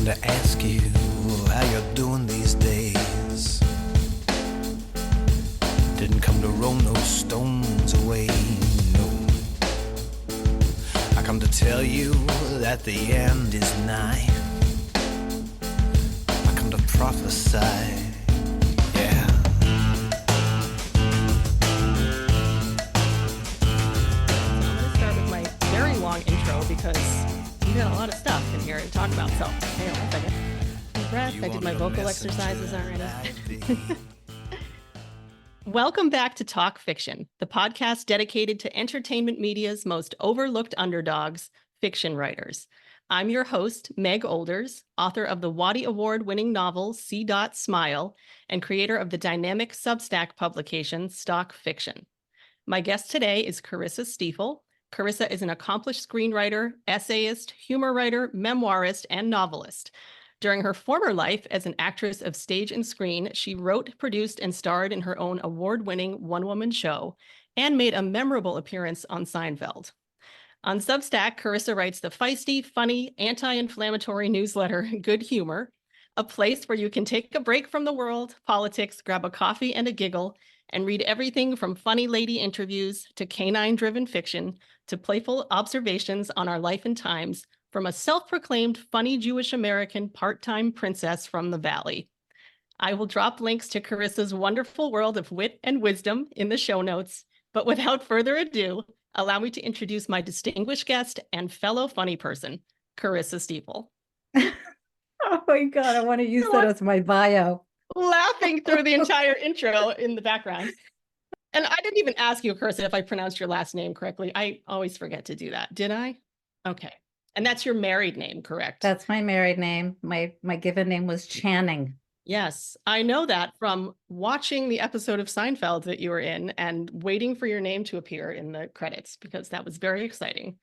come to ask you how you're doing these days. Didn't come to roll no stones away, no. I come to tell you that the end is nigh. I come to prophesy, yeah. I'm going to start with my very long intro because we got a lot of stuff in here to talk about. So, hang on one second. Deep breath. I did my vocal exercises already. Welcome back to Talk Fiction, the podcast dedicated to entertainment media's most overlooked underdogs, fiction writers. I'm your host, Meg Oolders, author of the Waddy Award-winning novel C. Smile and creator of the dynamic Substack publication Stock Fiction. My guest today is Carissa Steefel. Carissa is an accomplished screenwriter, essayist, humor writer, memoirist, and novelist. During her former life as an actress of stage and screen, she wrote, produced, and starred in her own award-winning one-woman show and made a memorable appearance on Seinfeld. On Substack, Carissa writes the feisty, funny, anti-inflammatory newsletter Good Humor, a place where you can take a break from the world, politics, grab a coffee and a giggle, and read everything from funny lady interviews to canine-driven fiction to playful observations on our life and times from a self-proclaimed funny Jewish American part-time princess from the Valley. I will drop links to Carissa's wonderful world of wit and wisdom in the show notes, but without further ado, allow me to introduce my distinguished guest and fellow funny person, Carissa Steefel. Oh my God, I want to use that as my bio. Laughing through the entire intro in the background. And I didn't even ask you, Carissa, if I pronounced your last name correctly. I always forget to do that. Did I? Okay. And that's your married name, correct? That's my married name. My given name was Channing. Yes, I know that from watching the episode of Seinfeld that you were in and waiting for your name to appear in the credits, because that was very exciting.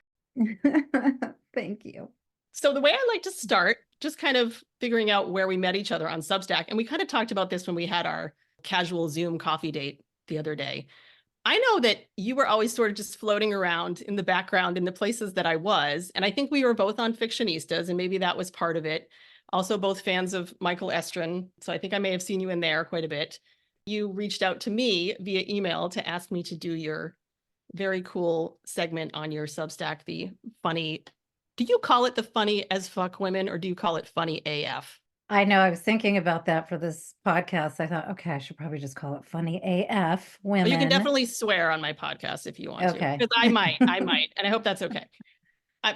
Thank you. So the way I like to start, just kind of figuring out where we met each other on Substack, and we kind of talked about this when we had our casual Zoom coffee date the other day. I know that you were always sort of just floating around in the background in the places that I was, and I think we were both on Fictionistas, and maybe that was part of it. Also both fans of Michael Estrin, so I think I may have seen you in there quite a bit. You reached out to me via email to ask me to do your very cool segment on your Substack, the funny, do you call it the funny as fuck women, or do you call it funny AF? I know, I was thinking about that for this podcast. I thought, okay, I should probably just call it funny AF women. Well, you can definitely swear on my podcast if you want Okay. to, because I might, and I hope that's okay.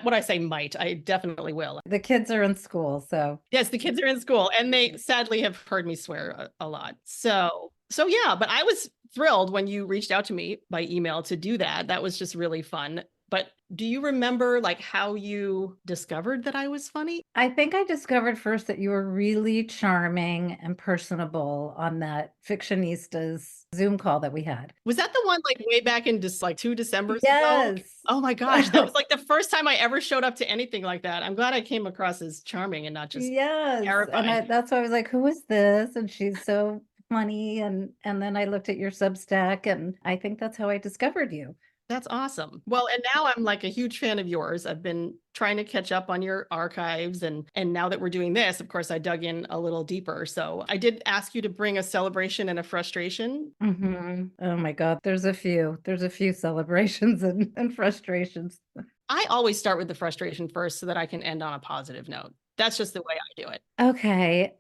What I say might, I definitely will. The kids are in school, so. Yes, the kids are in school, and they sadly have heard me swear a lot. So yeah, but I was thrilled when you reached out to me by email to do that. That was just really fun. But do you remember like how you discovered that I was funny? I think I discovered first that you were really charming and personable on that Fictionistas Zoom call that we had. Was that the one like way back in just like 2 Decembers Yes. ago? Oh my gosh, that was like the first time I ever showed up to anything like that. I'm glad I came across as charming and not just terrifying. And that's why I was like, who is this? And she's so funny. And then I looked at your Substack, and I think that's how I discovered you. That's awesome. Well, and now I'm like a huge fan of yours. I've been trying to catch up on your archives, and now that we're doing this, of course, I dug in a little deeper. So I did ask you to bring a celebration and a frustration. Mm-hmm. Oh my God, there's a few celebrations and frustrations. I always start with the frustration first so that I can end on a positive note. That's just the way I do it. Okay.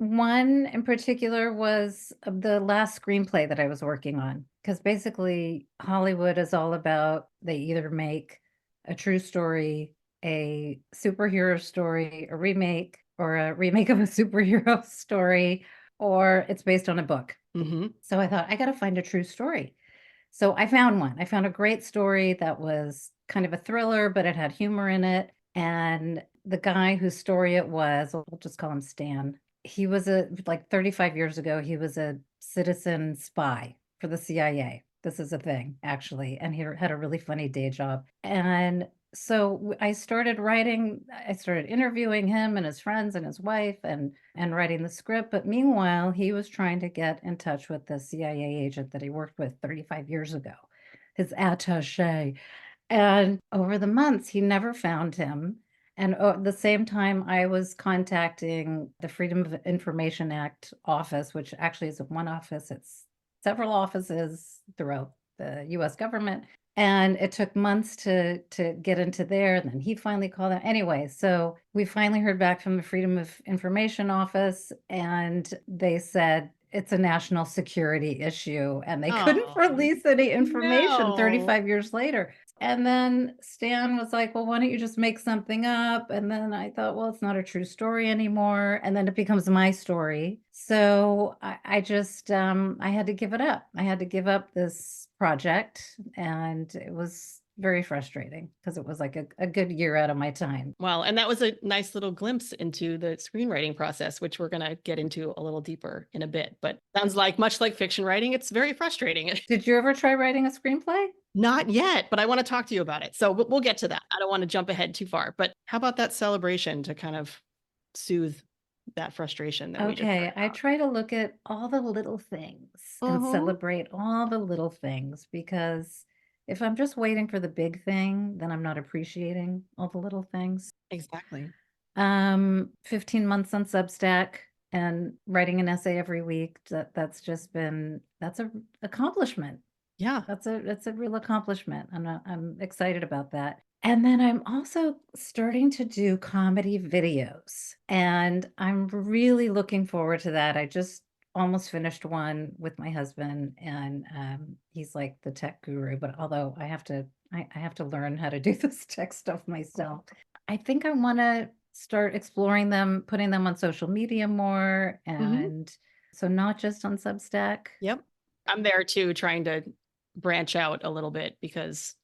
One in particular was the last screenplay that I was working on, because basically Hollywood is all about, they either make a true story, a superhero story, a remake of a superhero story, or it's based on a book. Mm-hmm. So I thought, I got to find a true story. So I found one. I found a great story that was kind of a thriller, but it had humor in it. And the guy whose story it was, we'll just call him Stan. He was like 35 years ago, he was a citizen spy for the CIA. This is a thing, actually. And he had a really funny day job. And so I started interviewing him and his friends and his wife and writing the script. But meanwhile, he was trying to get in touch with the CIA agent that he worked with 35 years ago, his attaché. And over the months, he never found him. And at the same time, I was contacting the Freedom of Information Act office, which actually isn't one office, it's several offices throughout the US government. And it took months to get into there. And then he finally called out. Anyway, so we finally heard back from the Freedom of Information office, and they said it's a national security issue and they couldn't Oh, release any information no. 35 years later. And then Stan was like, well, why don't you just make something up? And then I thought, well, it's not a true story anymore. And then it becomes my story. So I just, I had to give it up. I had to give up this project. And it was very frustrating because it was like a good year out of my time. Well, and that was a nice little glimpse into the screenwriting process, which we're going to get into a little deeper in a bit. But sounds like, much like fiction writing, it's very frustrating. Did you ever try writing a screenplay? Not yet, but I want to talk to you about it. So we'll get to that. I don't want to jump ahead too far, but how about that celebration to kind of soothe that frustration that we just Okay, heard I about? try to look at all the little things and Mhm. celebrate all the little things, because if I'm just waiting for the big thing, then I'm not appreciating all the little things. Exactly. 15 months on Substack and writing an essay every week. That's just been, that's a accomplishment. Yeah. That's a real accomplishment. I'm excited about that. And then I'm also starting to do comedy videos, and I'm really looking forward to that. I just almost finished one with my husband, and he's like the tech guru, but although I have to learn how to do this tech stuff myself. I think I want to start exploring them, putting them on social media more, Mhm. and so not just on Substack. Yep. I'm there too, trying to branch out a little bit because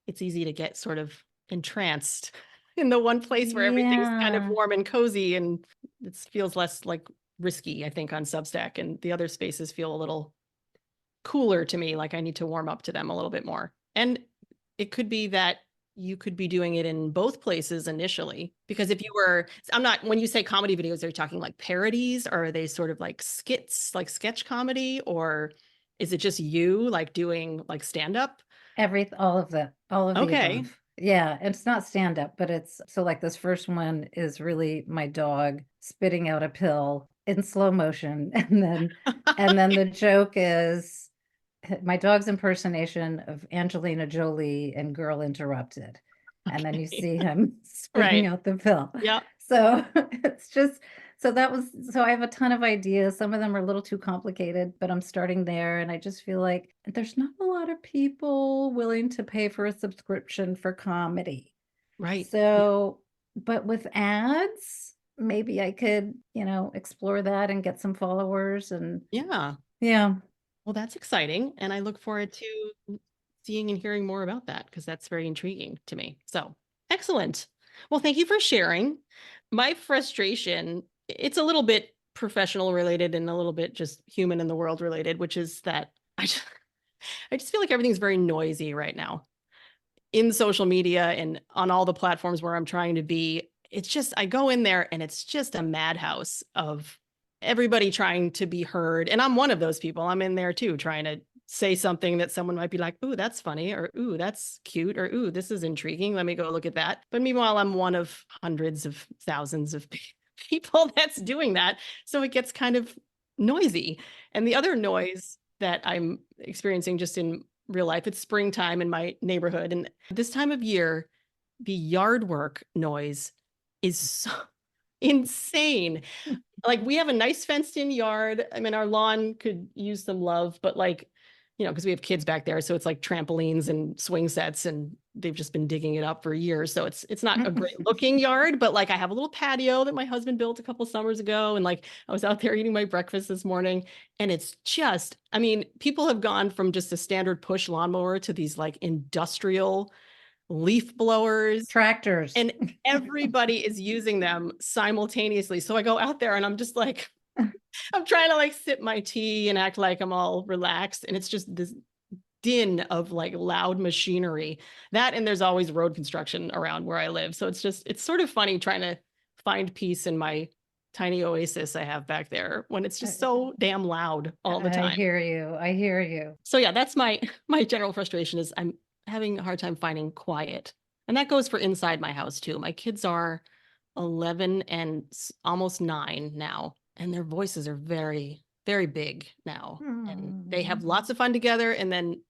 it's easy to get sort of entranced in the one place where everything's kind of Yeah. warm and cozy, and it feels less like risky, I think, on Substack. And the other spaces feel a little cooler to me, like I need to warm up to them a little bit more. And it could be that you could be doing it in both places initially, because if you were, I'm not, when you say comedy videos, are you talking like parodies, or are they sort of like skits, like sketch comedy, or is it just you like doing like stand up? All of the Okay. above. Yeah, it's not stand up, but it's so like this first one is really my dog spitting out a pill in slow motion, and then the joke is my dog's impersonation of Angelina Jolie and Girl Interrupted. And then you Okay. see him spitting Right. out the pill. Yeah. So it's just, so I have a ton of ideas. Some of them are a little too complicated, but I'm starting there. And I just feel like there's not a lot of people willing to pay for a subscription for comedy. Right. So, but with ads, maybe I could, explore that and get some followers. And Yeah. yeah. Well, that's exciting. And I look forward to seeing and hearing more about that because that's very intriguing to me. So excellent. Well, thank you for sharing. My frustration, it's a little bit professional related and a little bit just human in the world related, which is that I just feel like everything's very noisy right now in social media and on all the platforms where I'm trying to be. It's just, I go in there and it's just a madhouse of everybody trying to be heard. And I'm one of those people. I'm in there too, trying to say something that someone might be like, ooh, that's funny, or ooh, that's cute, or ooh, this is intriguing. Let me go look at that. But meanwhile, I'm one of hundreds of thousands of people that's doing that. So it gets kind of noisy. And the other noise that I'm experiencing just in real life, it's springtime in my neighborhood. And this time of year, the yard work noise is so insane. Like we have a nice fenced in yard. I mean, our lawn could use some love, but like, because we have kids back there. So it's like trampolines and swing sets, and they've just been digging it up for years. So it's not a great looking yard, but like I have a little patio that my husband built a couple summers ago. And like I was out there eating my breakfast this morning, and it's just, I mean, people have gone from just a standard push lawnmower to these like industrial leaf blowers, Tractors. and everybody is using them simultaneously. So I go out there and I'm just like, I'm trying to like sip my tea and act like I'm all relaxed. And it's just this din of like loud machinery that, and there's always road construction around where I live. So it's sort of funny trying to find peace in my tiny oasis I have back there when it's just so damn loud all the I time. hear you. I hear you. So yeah, that's my general frustration is I'm having a hard time finding quiet And that goes for inside my house too. My kids are 11 and almost 9 now, and their voices are very, very big now. And they have lots of fun together and then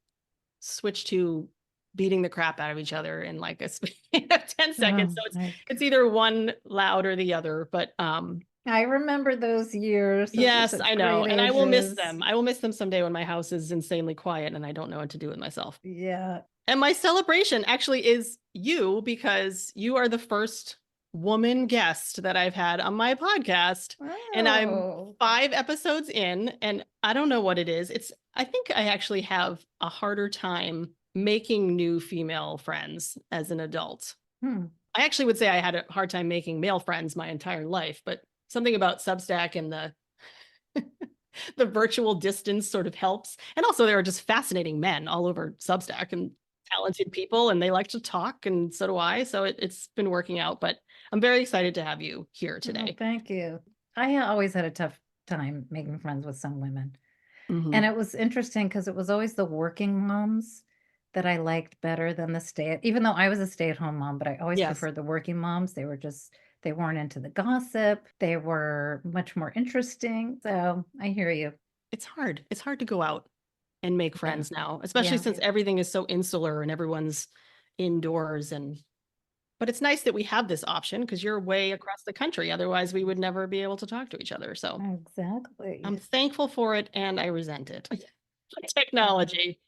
switch to beating the crap out of each other in like a span of 10 seconds. So it's either one loud or the other. But I remember those years. Those were yes, such I know. great And I will miss ages. them. I will miss them someday when my house is insanely quiet and I don't know what to do with myself. Yeah. And my celebration actually is you, because you are the first woman guest that I've had on my podcast. And I'm Oh. 5 episodes in, and I don't know what it is. I think I actually have a harder time making new female friends as an adult. Hmm. I actually would say I had a hard time making male friends my entire life, but something about Substack and the virtual distance sort of helps. And also there are just fascinating men all over Substack and talented people, and they like to talk, and so do I. So it's been working out, but I'm very excited to have you here Oh, today. thank you. I always had a tough time making friends with some women. Mhm. And it was interesting because it was always the working moms that I liked better than even though I was a stay-at-home mom, but I always Yes. preferred the working moms. They weren't into the gossip. They were much more interesting. So I hear you. It's hard. It's hard to go out and make Yeah. friends now, especially Yeah. since everything is so insular and everyone's indoors. But it's nice that we have this option because you're way across the country. Otherwise, we would never be able to talk to each other. So Exactly. I'm thankful for it and I resent it. Technology.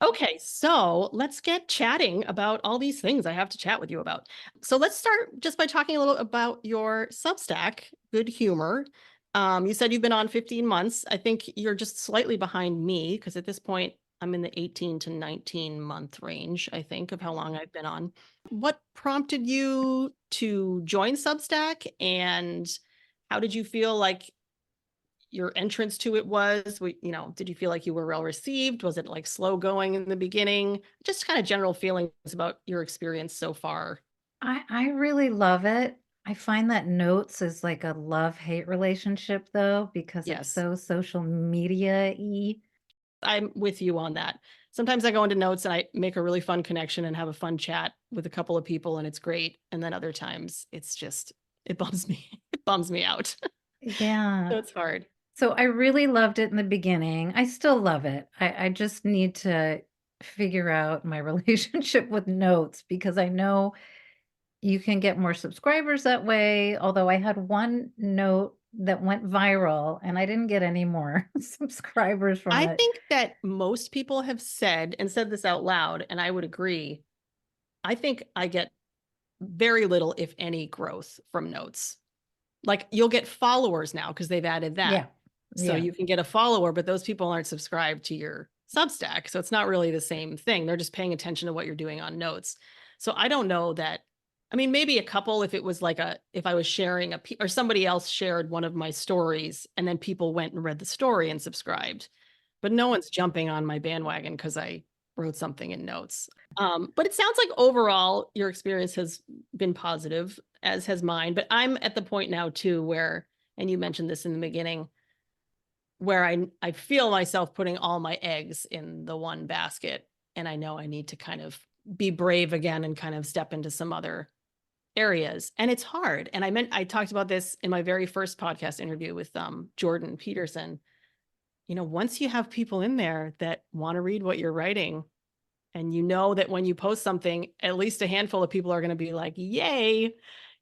Okay, so let's get chatting about all these things I have to chat with you about. So let's start just by talking a little about your Substack, Good Humor. You said you've been on 15 months. I think you're just slightly behind me because at this point I'm in the 18 to 19 month range, I think, of how long I've been on. What prompted you to join Substack, and how did you feel like your entrance to it was? Did you feel like you were well received? Was it like slow going in the beginning? Just kind of general feelings about your experience so far. I really love it. I find that notes is like a love-hate relationship though, because it's Yes, so social media-y. I'm with you on that. Sometimes I go into notes and I make a really fun connection and have a fun chat with a couple of people and it's great. And then other times it's just, it bums me, it bums me out. Yeah. So it's hard. So I really loved it in the beginning. I still love it. I just need to figure out my relationship with notes because I know you can get more subscribers that way. Although I had one note that went viral and I didn't get any more subscribers from I it. think that most people have said this out loud, and I would agree. I think I get very little, if any, growth from notes. Like you'll get followers now because they've added that. Yeah. So Yeah. you can get a follower, but those people aren't subscribed to your Substack. So it's not really the same thing. They're just paying attention to what you're doing on notes. So I don't know that. I mean, maybe a couple if it was like if I was sharing or somebody else shared one of my stories and then people went and read the story and subscribed. But no one's jumping on my bandwagon because I wrote something in notes. But it sounds like overall your experience has been positive, as has mine. But I'm at the point now too where, and you mentioned this in the beginning, where I feel myself putting all my eggs in the one basket. And I know I need to kind of be brave again and kind of step into some other areas. And it's hard. And I talked about this in my very first podcast interview with Jordan Peterson. Once you have people in there that want to read what you're writing, and you know that when you post something, at least a handful of people are going to be like, yay.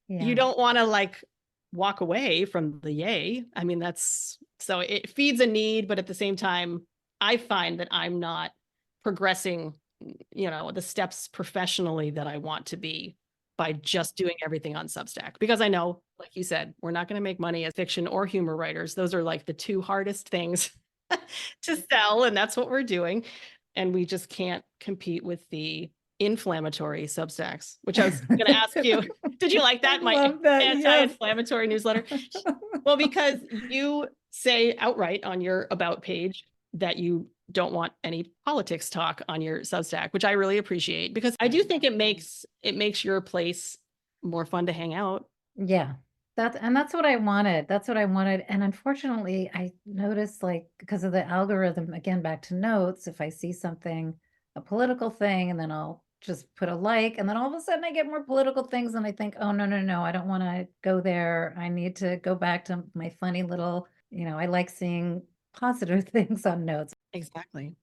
Yeah. You don't want to like walk away from the yay. I mean, so it feeds a need, but at the same time, I find that I'm not progressing, the steps professionally that I want to be by just doing everything on Substack. Because I know, like you said, we're not going to make money as fiction or humor writers. Those are like the two hardest things to sell, and that's what we're doing. And we just can't compete with the inflammatory Substacks, which I was going to ask you. Did you like that? I My love that. Yes. anti-inflammatory newsletter. Well, because you say outright on your about page that you don't want any politics talk on your Substack, which I really appreciate because I do think it makes your place more fun to hang out. Yeah. That's what I wanted. That's what I wanted. And unfortunately, I noticed like because of the algorithm, again, back to notes, if I see something, a political thing, and then I'll just put a like, and then all of a sudden I get more political things and I think, oh, no, no, no, I don't want to go there. I need to go back to my funny little, I like seeing positive things on notes. Exactly.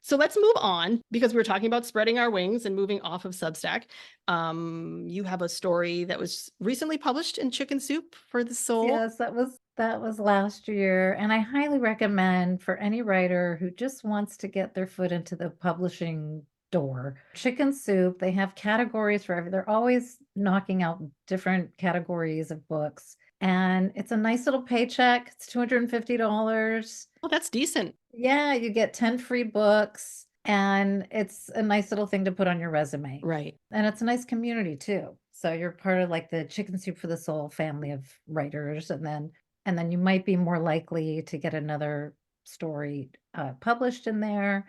So let's move on because we're talking about spreading our wings and moving off of Substack. You have a story that was recently published in Chicken Soup for the Soul. Yes, that was last year, and I highly recommend for any writer who just wants to get their foot into the publishing door. Chicken Soup, they have categories for they're always knocking out different categories of books, and it's a nice little paycheck. It's $250. Oh, that's decent. Yeah, you get 10 free books, and it's a nice little thing to put on your resume. Right. And it's a nice community too. So you're part of like the Chicken Soup for the Soul family of writers, and then you might be more likely to get another story published in there.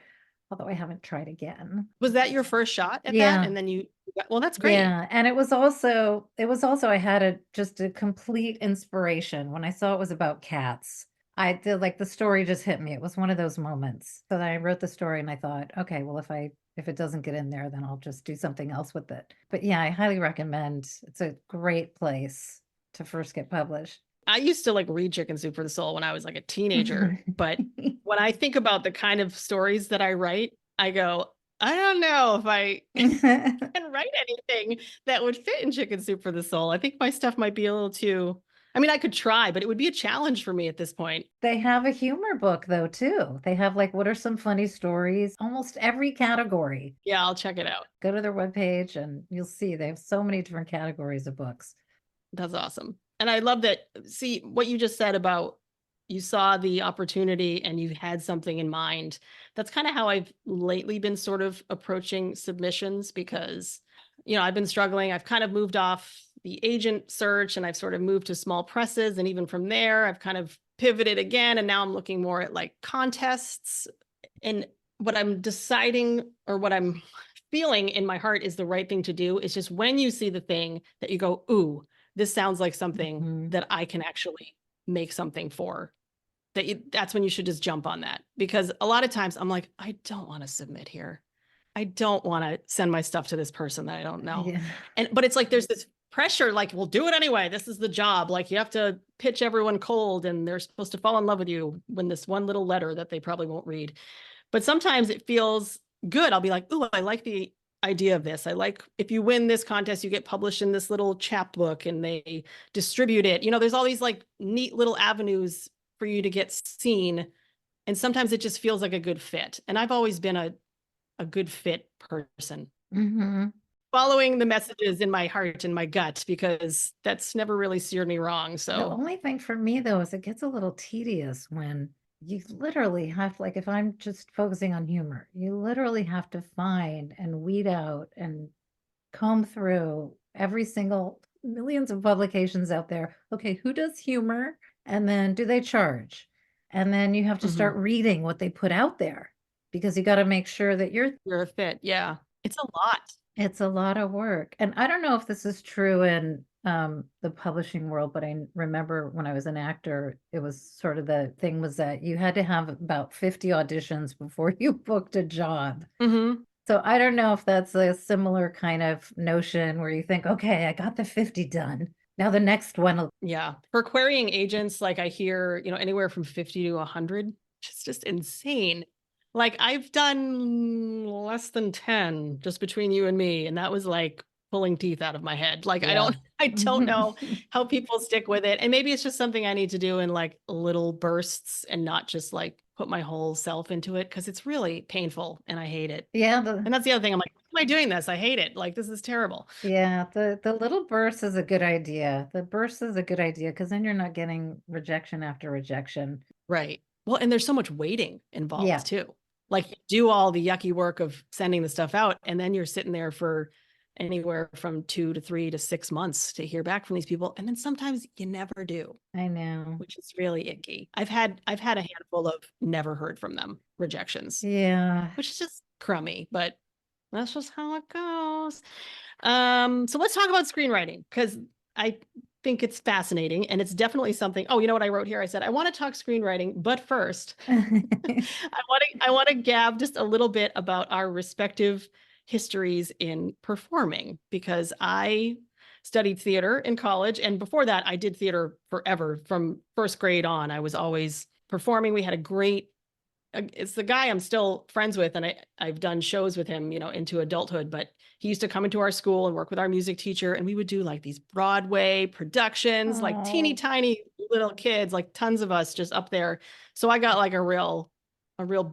Although I haven't tried again. Was that your first shot at Yeah. that? And then well, that's great. Yeah, and it was also I had just a complete inspiration when I saw it was about cats. I did like the story just hit me. It was one of those moments. So then I wrote the story and I thought, okay, well if it doesn't get in there, then I'll just do something else with it. But yeah, I highly recommend. It's a great place to first get published. I used to like read Chicken Soup for the Soul when I was like a teenager, but when I think about the kind of stories that I write, I go, I don't know if I can write anything that would fit in Chicken Soup for the Soul. I think my stuff might be a little too, I mean, I could try, but it would be a challenge for me at this point. They have a humor book though, too. They have like, what are some funny stories? Almost every category. Yeah, I'll check it out. Go to their webpage and you'll see they have so many different categories of books. That's awesome. And I love that. See what you just said about you saw the opportunity and you had something in mind. That's kind of how I've lately been sort of approaching submissions because, I've been struggling. I've kind of moved off the agent search and I've sort of moved to small presses. And even from there, I've kind of pivoted again. And now I'm looking more at like contests. And what I'm deciding or what I'm feeling in my heart is the right thing to do is just when you see the thing that you go, ooh, this sounds like something that I can actually make something for. That's when you should just jump on that. Because a lot of times I'm like, I don't want to submit here. I don't want to send my stuff to this person that I don't know. Yeah. But it's like, there's this pressure, like, we'll do it anyway. This is the job. Like you have to pitch everyone cold and they're supposed to fall in love with you when this one little letter that they probably won't read. But sometimes it feels good. I'll be like, ooh, I like the idea of this. I like if you win this contest, you get published in this little chapbook and they distribute it. There's all these like neat little avenues for you to get seen. And sometimes it just feels like a good fit. And I've always been a good fit person. Following the messages in my heart and my gut, because that's never really steered me wrong. So the only thing for me though, is it gets a little tedious when you literally have, like, if I'm just focusing on humor, you literally have to find and weed out and comb through every single millions of publications out there. Okay, who does humor? And then do they charge? And then you have to start reading what they put out there because you got to make sure that you're a fit. Yeah, it's a lot. It's a lot of work. And I don't know if this is true in the publishing world, but I remember when I was an actor, it was sort of the thing was that you had to have about 50 auditions before you booked a job. So I don't know if that's a similar kind of notion where you think, okay, I got the 50 done. Now the next one. Yeah. For querying agents, like I hear, anywhere from 50 to 100, it's just insane. Like I've done less than 10 just between you and me. And that was like pulling teeth out of my head. Like, yeah. I don't know how people stick with it. And maybe it's just something I need to do in like little bursts and not just like put my whole self into it. Cause it's really painful and I hate it. Yeah. And that's the other thing. I'm like, why am I doing this? I hate it. Like, this is terrible. Yeah. The little burst is a good idea. The burst is a good idea. Cause then you're not getting rejection after rejection. Right. Well, and there's so much waiting involved too. Like you do all the yucky work of sending the stuff out and then you're sitting there for anywhere from 2 to 3 to 6 months to hear back from these people. And then sometimes you never do. I know. Which is really icky. I've had a handful of never heard from them rejections. Yeah. Which is just crummy, but that's just how it goes. So let's talk about screenwriting because I think it's fascinating and it's definitely something. Oh, you know what I wrote here? I said, I want to talk screenwriting, but first I want to gab just a little bit about our respective histories in performing, because I studied theater in college. And before that, I did theater forever. From first grade on, I was always performing. We had a great, it's the guy I'm still friends with, and I've done shows with him, into adulthood, but he used to come into our school and work with our music teacher, and we would do like these Broadway productions, like teeny Oh, tiny little kids, like tons of us just up there. So I got like a real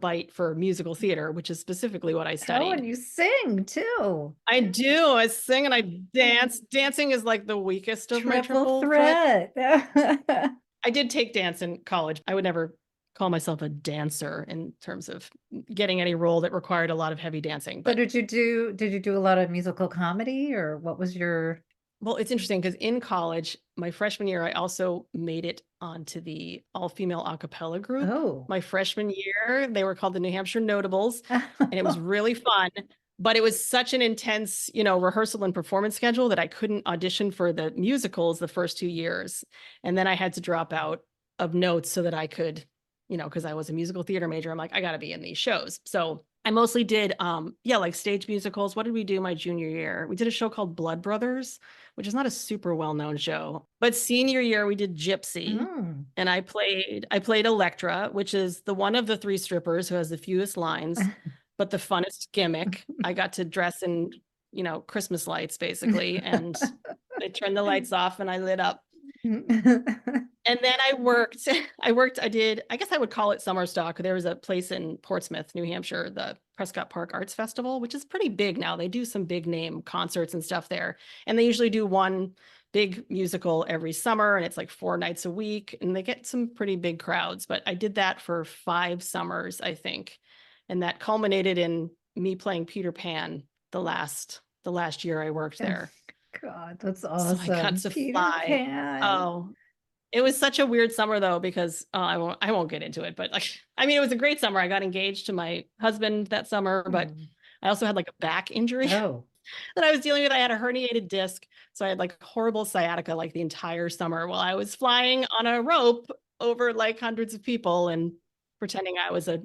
bite for musical theater, which is specifically what I oh, studied. and you sing too. I do. I sing and I dance. Dancing is like the weakest of my Triple triple threat. threat. I did take dance in college. I would never call myself a dancer in terms of getting any role that required a lot of heavy dancing. So But did you do a lot of musical comedy, or what was your? well, it's interesting because in college, my freshman year, I also made it onto the all-female a cappella group. Oh. My freshman year, they were called the New Hampshire Notables, and it was really fun. But it was such an intense, rehearsal and performance schedule that I couldn't audition for the musicals the first 2 years. And then I had to drop out of notes so that I could, because I was a musical theater major, I'm like, I got to be in these shows. So I mostly did, like stage musicals. What did we do my junior year? We did a show called Blood Brothers, which is not a super well-known show. But senior year, we did Gypsy. Mm. And I played Electra, which is the one of the three strippers who has the fewest lines, but the funnest gimmick. I got to dress in, Christmas lights basically, and they turned the lights off and I lit up. And then I did, I guess I would call it summer stock. There was a place in Portsmouth, New Hampshire, the Prescott Park Arts Festival, which is pretty big now. They do some big name concerts and stuff there. And they usually do one big musical every summer, and it's like 4 nights a week, and they get some pretty big crowds. But I did that for 5 summers, I think. And that culminated in me playing Peter Pan the last year I worked there. God, that's So awesome. I got to Peter fly. Pan. Oh, it was such a weird summer though, because I won't get into it, but it was a great summer. I got engaged to my husband that summer, but I also had like a back injury Oh. that I was dealing with. I had a herniated disc. So I had like horrible sciatica like the entire summer while I was flying on a rope over like hundreds of people and pretending I was a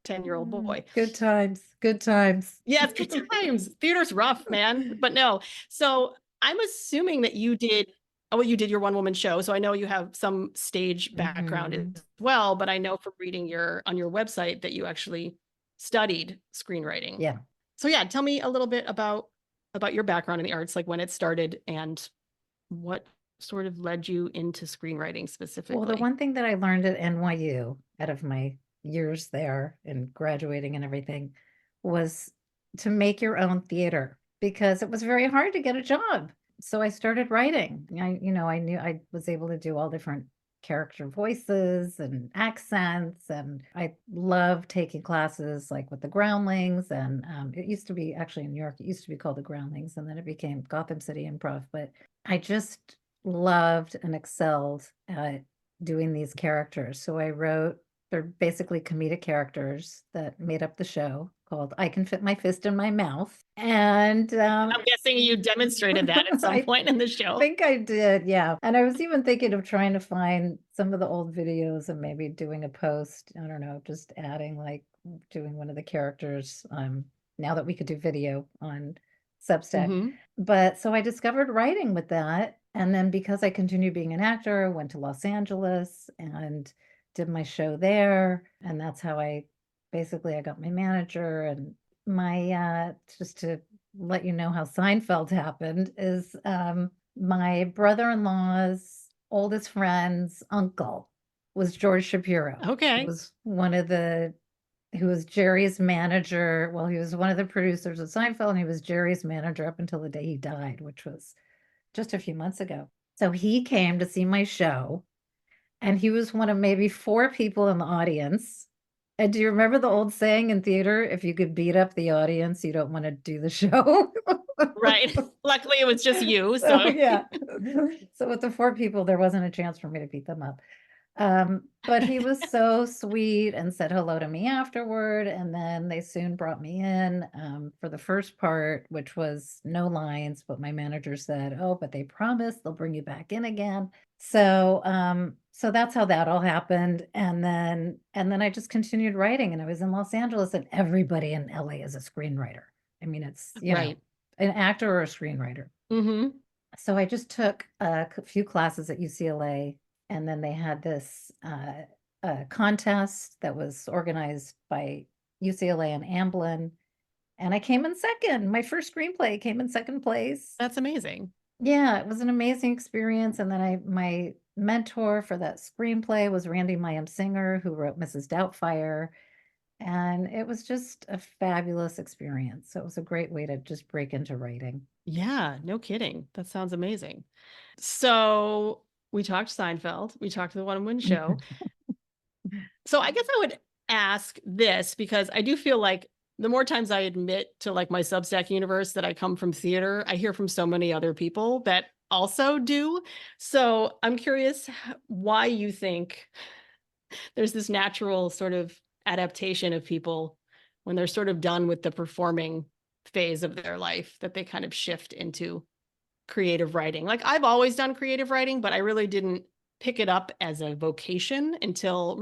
10-year-old boy. Good times. Good times. Yes, good times. Theater's rough, man. But no. So I'm assuming that you did your one-woman show. So I know you have some stage background as well, but I know from reading on your website that you actually studied screenwriting. Yeah. So yeah, tell me a little bit about your background in the arts, like when it started and what sort of led you into screenwriting specifically. Well, the one thing that I learned at NYU out of my years there and graduating and everything was to make your own theater, because it was very hard to get a job. So I started writing. I knew I was able to do all different character voices and accents, and I love taking classes like with the Groundlings, and it used to be actually in New York, it used to be called the Groundlings, and then it became Gotham City Improv. But I just loved and excelled at doing these characters. So I wrote, they're basically comedic characters that made up the show, called I Can Fit My Fist in My Mouth. And I'm guessing you demonstrated that at some point in the show. I think I did, yeah. And I was even thinking of trying to find some of the old videos and maybe doing a post, I don't know, just adding like doing one of the characters now that we could do video on Substack. But so I discovered writing with that. And then because I continued being an actor, I went to Los Angeles and did my show there. And that's how I got my manager. And my just to let you know how Seinfeld happened is my brother-in-law's oldest friend's uncle was George Shapiro. Okay. He was who was Jerry's manager. Well, he was one of the producers of Seinfeld, and he was Jerry's manager up until the day he died, which was just a few months ago. So he came to see my show, and he was one of maybe 4 people in the audience. And do you remember the old saying in theater, if you could beat up the audience, you don't want to do the show? Right. Luckily, it was just you. So yeah. So with the 4 people, there wasn't a chance for me to beat them up. But he was so sweet and said hello to me afterward. And then they soon brought me in for the first part, which was no lines. But my manager said, oh, but they promised they'll bring you back in again. So so that's how that all happened. And then I just continued writing, and I was in Los Angeles, and everybody in LA is a screenwriter. I mean, it's, Right. an actor or a screenwriter. Mm-hmm. So I just took a few classes at UCLA, and then they had this contest that was organized by UCLA and Amblin, and I came in second. My first screenplay came in second place. That's amazing. Yeah, it was an amazing experience. And then my mentor for that screenplay was Randy Mayim Singer, who wrote Mrs. Doubtfire. And it was just a fabulous experience. So it was a great way to just break into writing. Yeah, no kidding. That sounds amazing. So we talked Seinfeld, we talked The One Woman Show. So I guess I would ask this because I do feel like the more times I admit to like my Substack universe that I come from theater, I hear from so many other people that also do. So I'm curious why you think there's this natural sort of adaptation of people when they're sort of done with the performing phase of their life that they kind of shift into creative writing. Like I've always done creative writing, but I really didn't pick it up as a vocation until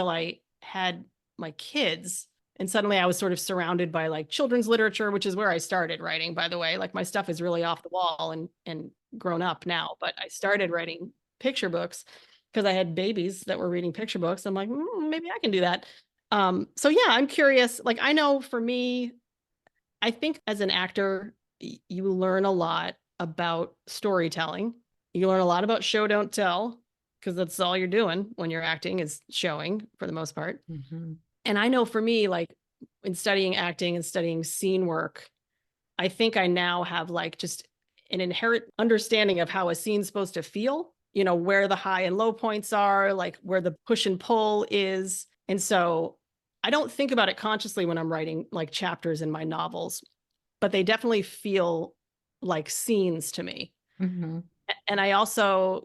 I had my kids. And suddenly I was sort of surrounded by like children's literature, which is where I started writing, by the way. Like my stuff is really off the wall and grown up now, but I started writing picture books because I had babies that were reading picture books. I'm like, maybe I can do that. So yeah, I'm curious. Like I know for me, I think as an actor, you learn a lot about storytelling. You learn a lot about show, don't tell, because that's all you're doing when you're acting is showing for the most part. Mhm. And I know for me, like in studying acting and studying scene work, I think I now have like just an inherent understanding of how a scene's supposed to feel, where the high and low points are, like where the push and pull is. And so I don't think about it consciously when I'm writing like chapters in my novels, but they definitely feel like scenes to me. Mhm. And I also,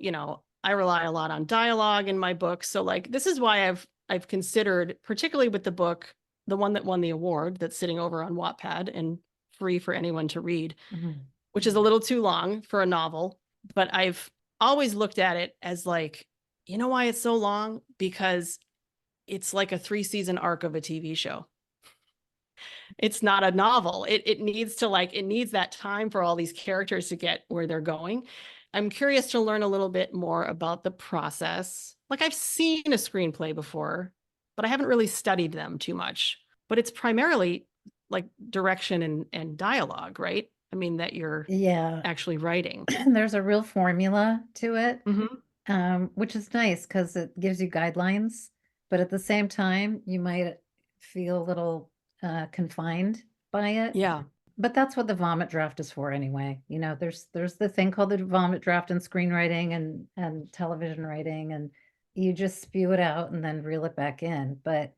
I rely a lot on dialogue in my books. So like this is why I've considered, particularly with the book, the one that won the award that's sitting over on Wattpad and free for anyone to read, Mhm. which is a little too long for a novel, but I've always looked at it as like, you know why it's so long? Because it's like a 3-season arc of a TV show. It's not a novel. It needs to it needs that time for all these characters to get where they're going. I'm curious to learn a little bit more about the process. Like I've seen a screenplay before, but I haven't really studied them too much. But it's primarily like direction and dialogue, right? I mean, that you're Yeah. actually writing. There's a real formula to it, Mm-hmm. which is nice because it gives you guidelines, but at the same time, you might feel a little confined by it. Yeah. But that's what the vomit draft is for anyway. There's the thing called the vomit draft in screenwriting and television writing, and you just spew it out and then reel it back in. But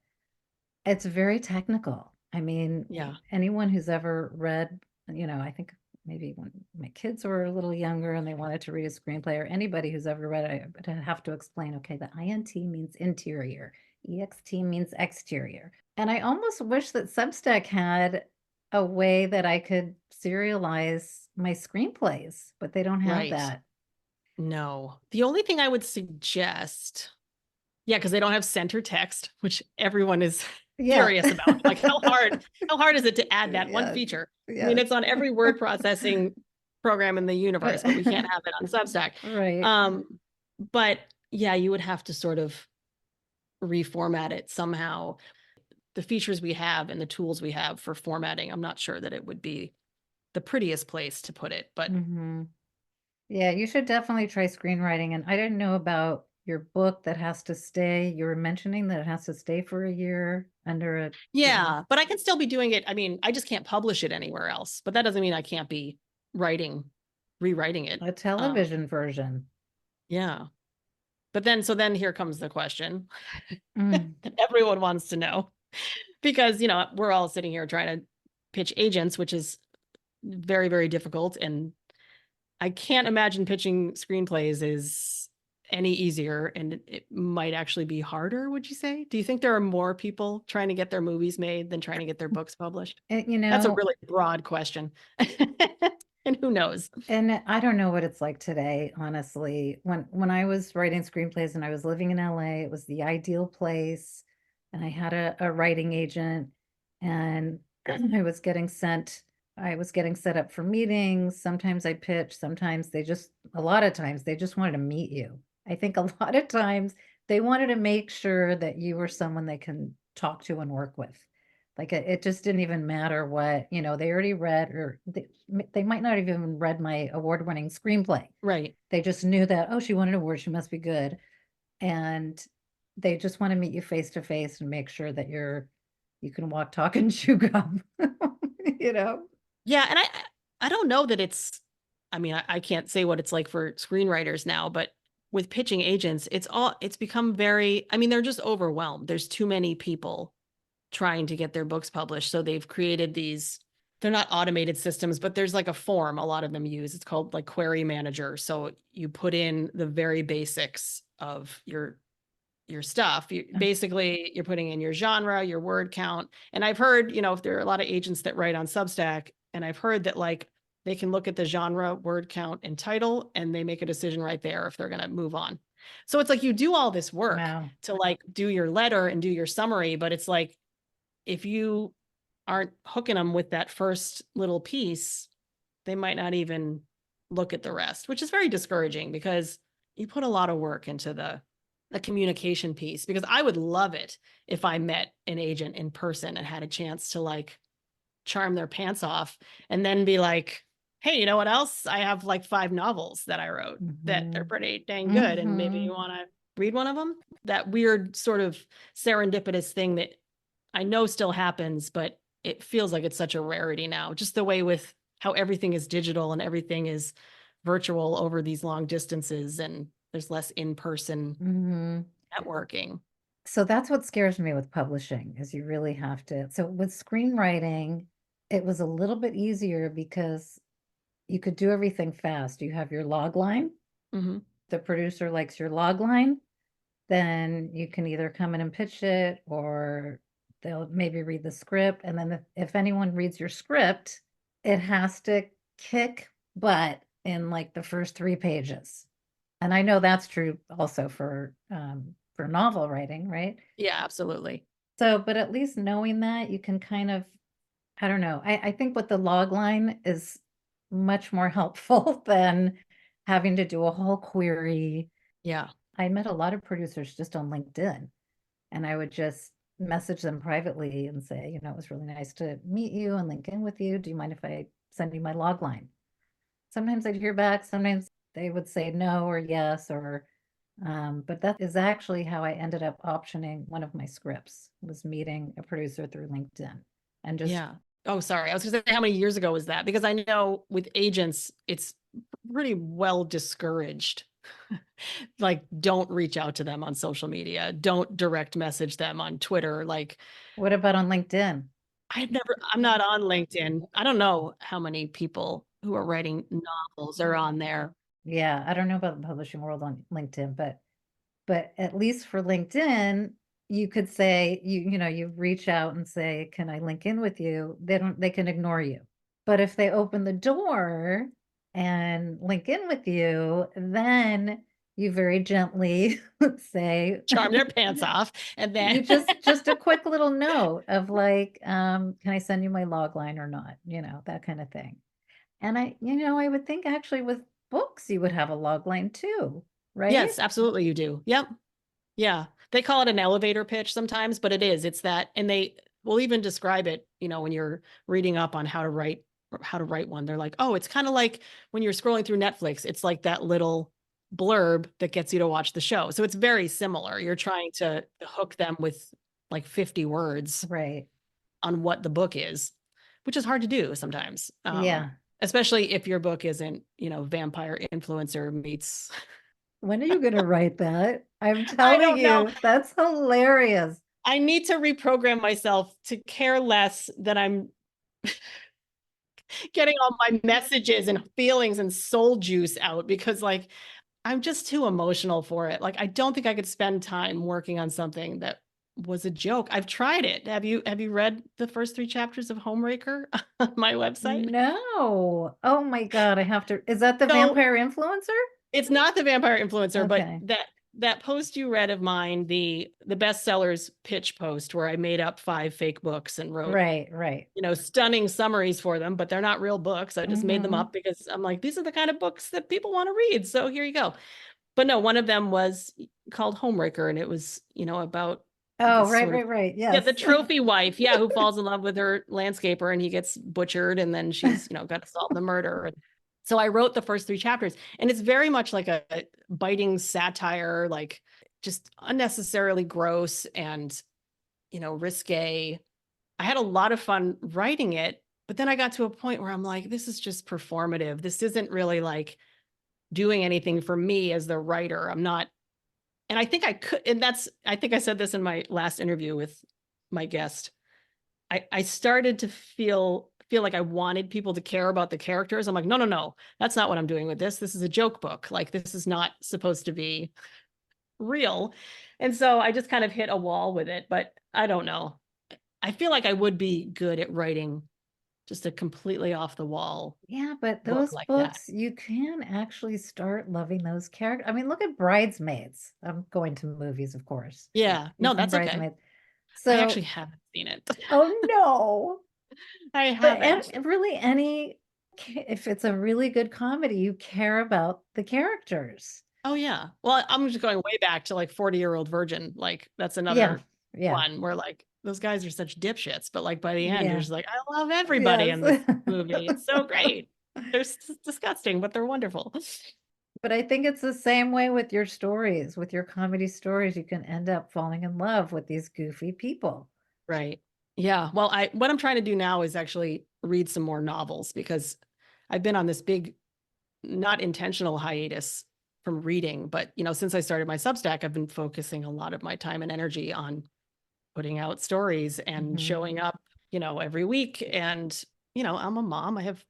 it's very technical. I mean, Yeah. anyone who's ever read, I think maybe when my kids were a little younger and they wanted to read a screenplay, or anybody who's ever read it, I would have to explain, okay, the INT means interior, EXT means exterior. And I almost wish that Substack had a way that I could serialize my screenplays, but they don't have Right. that. No. The only thing I would suggest, yeah, because they don't have center text, which everyone is Yeah. furious about. Like how hard is it to add that one Yes, feature? I mean, yes. it's on every word processing program in the universe, but we can't have it on Substack. Right. But yeah, you would have to sort of reformat it somehow. The features we have and the tools we have for formatting, I'm not sure that it would be the prettiest place to put it, but Mhm. Yeah, you should definitely try screenwriting. And I didn't know about your book that has to stay. You were mentioning that it has to stay for a year under a certain yeah, but I can still be doing it. I mean, I just can't publish it anywhere else, but that doesn't mean I can't be rewriting it. a Um, television version. yeah. But then here comes the question Mm. that everyone wants to know because, we're all sitting here trying to pitch agents, which is very, very difficult. And I can't imagine pitching screenplays is any easier, and it might actually be harder, would you say? Do you think there are more people trying to get their movies made than trying to get their books published? And, you That's a know, really broad question. And who knows? and I don't know what it's like today, honestly. When I was writing screenplays and I was living in LA, it was the ideal place. And I had a writing agent, and I was getting sent I was getting set up for meetings. Sometimes I pitch, sometimes a lot of times they just wanted to meet you. I think a lot of times they wanted to make sure that you were someone they can talk to and work with. Like it just didn't even matter what, they already read or they might not have even read my award-winning screenplay. Right. They just knew that, oh, she won an award, she must be good. And they just want to meet you face to face and make sure that you can walk, talk, and chew gum. you know? Yeah, and I don't know that it's, I mean, I can't say what it's like for screenwriters now, but with pitching agents, it's become very, I mean, they're just overwhelmed. There's too many people trying to get their books published. So they've created these, they're not automated systems, but there's like a form a lot of them use. It's called like Query Manager. So you put in the very basics of your stuff. Basically, you're putting in your genre, your word count. And I've heard, if there are a lot of agents that write on Substack, and I've heard that like they can look at the genre, word count, and title, and they make a decision right there if they're going to move on. So it's like you do all this work Wow. to like do your letter and do your summary, but it's like if you aren't hooking them with that first little piece, they might not even look at the rest, which is very discouraging because you put a lot of work into the communication piece. Because I would love it if I met an agent in person and had a chance to like charm their pants off and then be like, hey, you know what else? I have like 5 novels that I wrote that are pretty dang good. And maybe you want to read one of them. That weird sort of serendipitous thing that I know still happens, but it feels like it's such a rarity now. Just the way with how everything is digital and everything is virtual over these long distances, and there's less in-person networking. So that's what scares me with publishing is you really have to. So with screenwriting, it was a little bit easier because you could do everything fast. You have your log line. The producer likes your log line. Then you can either come in and pitch it or they'll maybe read the script. And then if anyone reads your script, it has to kick butt in like the first 3 pages. And I know that's true also for novel writing, right? Yeah, absolutely. So, but at least knowing that you can kind of, I don't know. I think with the log line is much more helpful than having to do a whole query. Yeah. I met a lot of producers just on LinkedIn, and I would just message them privately and say, it was really nice to meet you and link in with you. Do you mind if I send you my log line? Sometimes I'd hear back, sometimes they would say no or yes, or but that is actually how I ended up optioning one of my scripts, was meeting a producer through LinkedIn and just. Yeah. Oh, sorry. I was going to say, how many years ago was that? Because I know with agents, it's pretty well discouraged. Like, don't reach out to them on social media. Don't direct message them on Twitter. Like, What about on LinkedIn? I'm not on LinkedIn. I don't know how many people who are writing novels are on there. Yeah, I don't know about the publishing world on LinkedIn, but at least for LinkedIn, you could say you reach out and say, "Can I link in with you?" They can ignore you. But if they open the door and link in with you, then you very gently say, Charm their pants off, and then you just a quick little note of like, can I send you my log line or not? That kind of thing. And I would think actually with books you would have a log line too, right? Yes, absolutely you do. Yep. Yeah. They call it an elevator pitch sometimes, but it's that, and they will even describe it, when you're reading up on how to write one. They're like, oh, it's kind of like when you're scrolling through Netflix, it's like that little blurb that gets you to watch the show. So it's very similar. You're trying to hook them with like 50 words Right. on what the book is, which is hard to do sometimes. Yeah. Especially if your book isn't, vampire influencer meets. When are you going to write that? I'm I telling don't know. you, that's hilarious. I need to reprogram myself to care less that I'm getting all my messages and feelings and soul juice out, because like I'm just too emotional for it. Like I don't think I could spend time working on something that was a joke. I've tried it. Have you read the first 3 chapters of Homewrecker on my website? No. Oh my God, I have to. Is that the So vampire influencer? it's not the vampire influencer, Okay. but that post you read of mine, the bestsellers pitch post where I made up 5 fake books and wrote, Right. stunning summaries for them, but they're not real books. I just made them Mhm. up because I'm like, these are the kind of books that people want to read. So here you go. But no, one of them was called Homewrecker, and it was, about Oh, this right, sort of, right, right. yeah, the Yes. trophy wife, yeah, who falls in love with her landscaper and he gets butchered, and then she's, got to solve the murder. So I wrote the first 3 chapters, and it's very much like a biting satire, like just unnecessarily gross and, risque. I had a lot of fun writing it, but then I got to a point where I'm like, this is just performative. This isn't really like doing anything for me as the writer. I'm not, and I think I could, and I think I said this in my last interview with my guest. I started to feel like I wanted people to care about the characters. I'm like, no, that's not what I'm doing with this. This is a joke book. Like, this is not supposed to be real. And so I just kind of hit a wall with it, but I don't know. I feel like I would be good at writing just a completely off the wall Yeah, but book those like that. books, you can actually start loving those characters. I mean, look at Bridesmaids. I'm going to movies, of course. Yeah, You've no, seen that's okay. Bridesmaids. I actually So, haven't seen it. oh no. I But haven't. really if it's a really good comedy, you care about the characters. Oh yeah. Well, I'm just going way back to like 40-Year-Old Virgin. Like, that's Yeah. another Yeah. one where like those guys are such dipshits, but like by the end you're Yeah. just like, I love everybody Yes. in this movie. It's so great. They're disgusting, but they're wonderful. But I think it's the same way with your stories, with your comedy stories. You can end up falling in love with these goofy people. Right. Yeah. Well, what I'm trying to do now is actually read some more novels, because I've been on this big, not intentional hiatus from reading, but since I started my Substack, I've been focusing a lot of my time and energy on putting out stories and Mhm. showing up, every week. And, I'm a mom. I have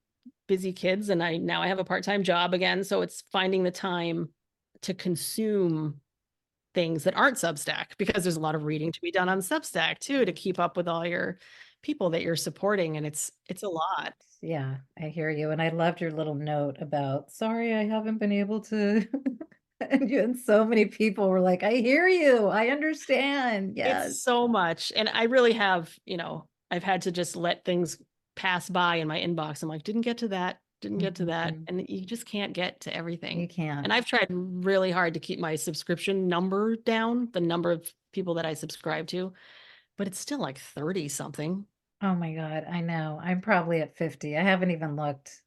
busy kids, and I have a part-time job again. So it's finding the time to consume things that aren't Substack, because there's a lot of reading to be done on Substack too, to keep up with all your people that you're supporting. And it's a lot. Yeah, I hear you. And I loved your little note about, sorry, I haven't been able to. And so many people were like, I hear you. I understand. It's Yes. so much. And I really have, I've had to just let things pass by in my inbox. I'm like, didn't get to that, didn't get to that. Mhm. And you just can't get to You everything. can't. And I've tried really hard to keep my subscription number down, the number of people that I subscribe to, but it's still like 30 something. Oh my God. I know. I'm probably at 50. I haven't even looked.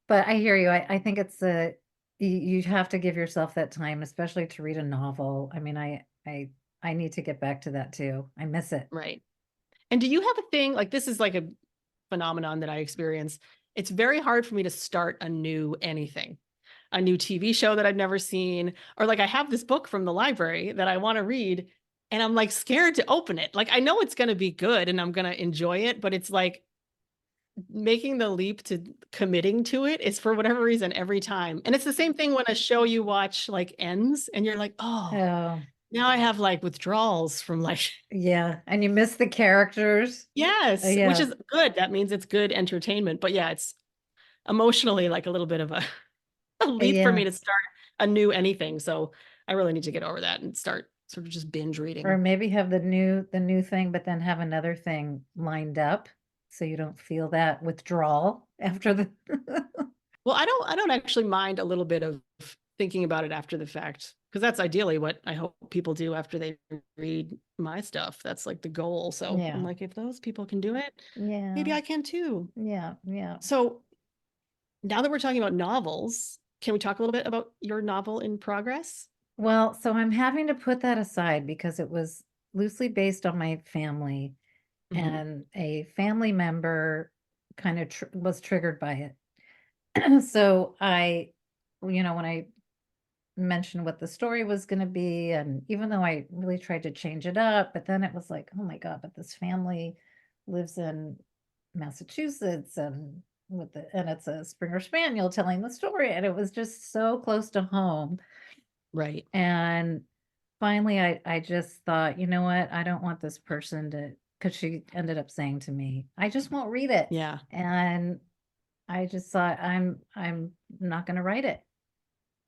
But I hear you. I think it's you have to give yourself that time, especially to read a novel. I mean, I need to get back to that too. I miss it. Right. And do you have a thing, like, this is like a phenomenon that I experience. It's very hard for me to start a new anything, a new TV show that I've never seen, or like I have this book from the library that I want to read, and I'm like scared to open it. Like, I know it's going to be good and I'm going to enjoy it, but it's like making the leap to committing to it is, for whatever reason, every time. And it's the same thing when a show you watch like ends and you're like, oh, Oh, now I have like withdrawals from like, yeah. And you miss the characters. yes, which Yeah. is good. That means it's good entertainment. But yeah, it's emotionally like a little bit of a leap for me Yeah. to start a new anything. So I really need to get over that and start sort of just binge Or reading. maybe have the new thing, but then have another thing lined up so you don't feel that withdrawal after the Well, I don't actually mind a little bit of thinking about it after the fact, because that's ideally what I hope people do after they read my stuff. That's like the goal. So I'm Yeah. like, if those people can do it, maybe Yeah. I can too. Yeah. Yeah. So now that we're talking about novels, can we talk a little bit about your novel in progress? Well, so I'm having to put that aside because it was loosely based on my family, Mhm. and a family member kind of was triggered by it. So when I mentioned what the story was going to be, and even though I really tried to change it up, but then it was like, oh my God, but this family lives in Massachusetts, and it's a Springer Spaniel telling the story, and it was just so close to home. Right. And finally, I just thought, you know what? I don't want this person to, because she ended up saying to me, I just won't read it. Yeah. And I just thought, I'm not going to write it.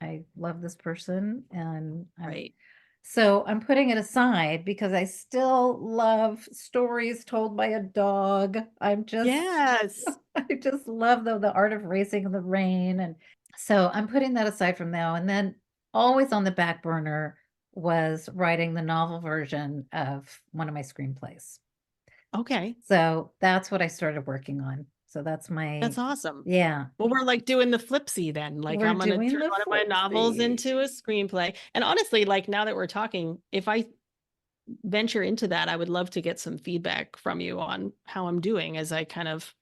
I love this person, and Right. so I'm putting it aside because I still love stories told by a dog. Yes. I just love the art of racing in the rain. And so I'm putting that aside from now. And then always on the back burner was writing the novel version of one of my screenplays. Okay. So that's what I started working on. So that's That's awesome. yeah, Well, we're like doing the flipsy then. Like we're I'm gonna doing turn the one of my novels flipsy. into a screenplay. And honestly, like now that we're talking, if I venture into that, I would love to get some feedback from you on how I'm doing as I kind of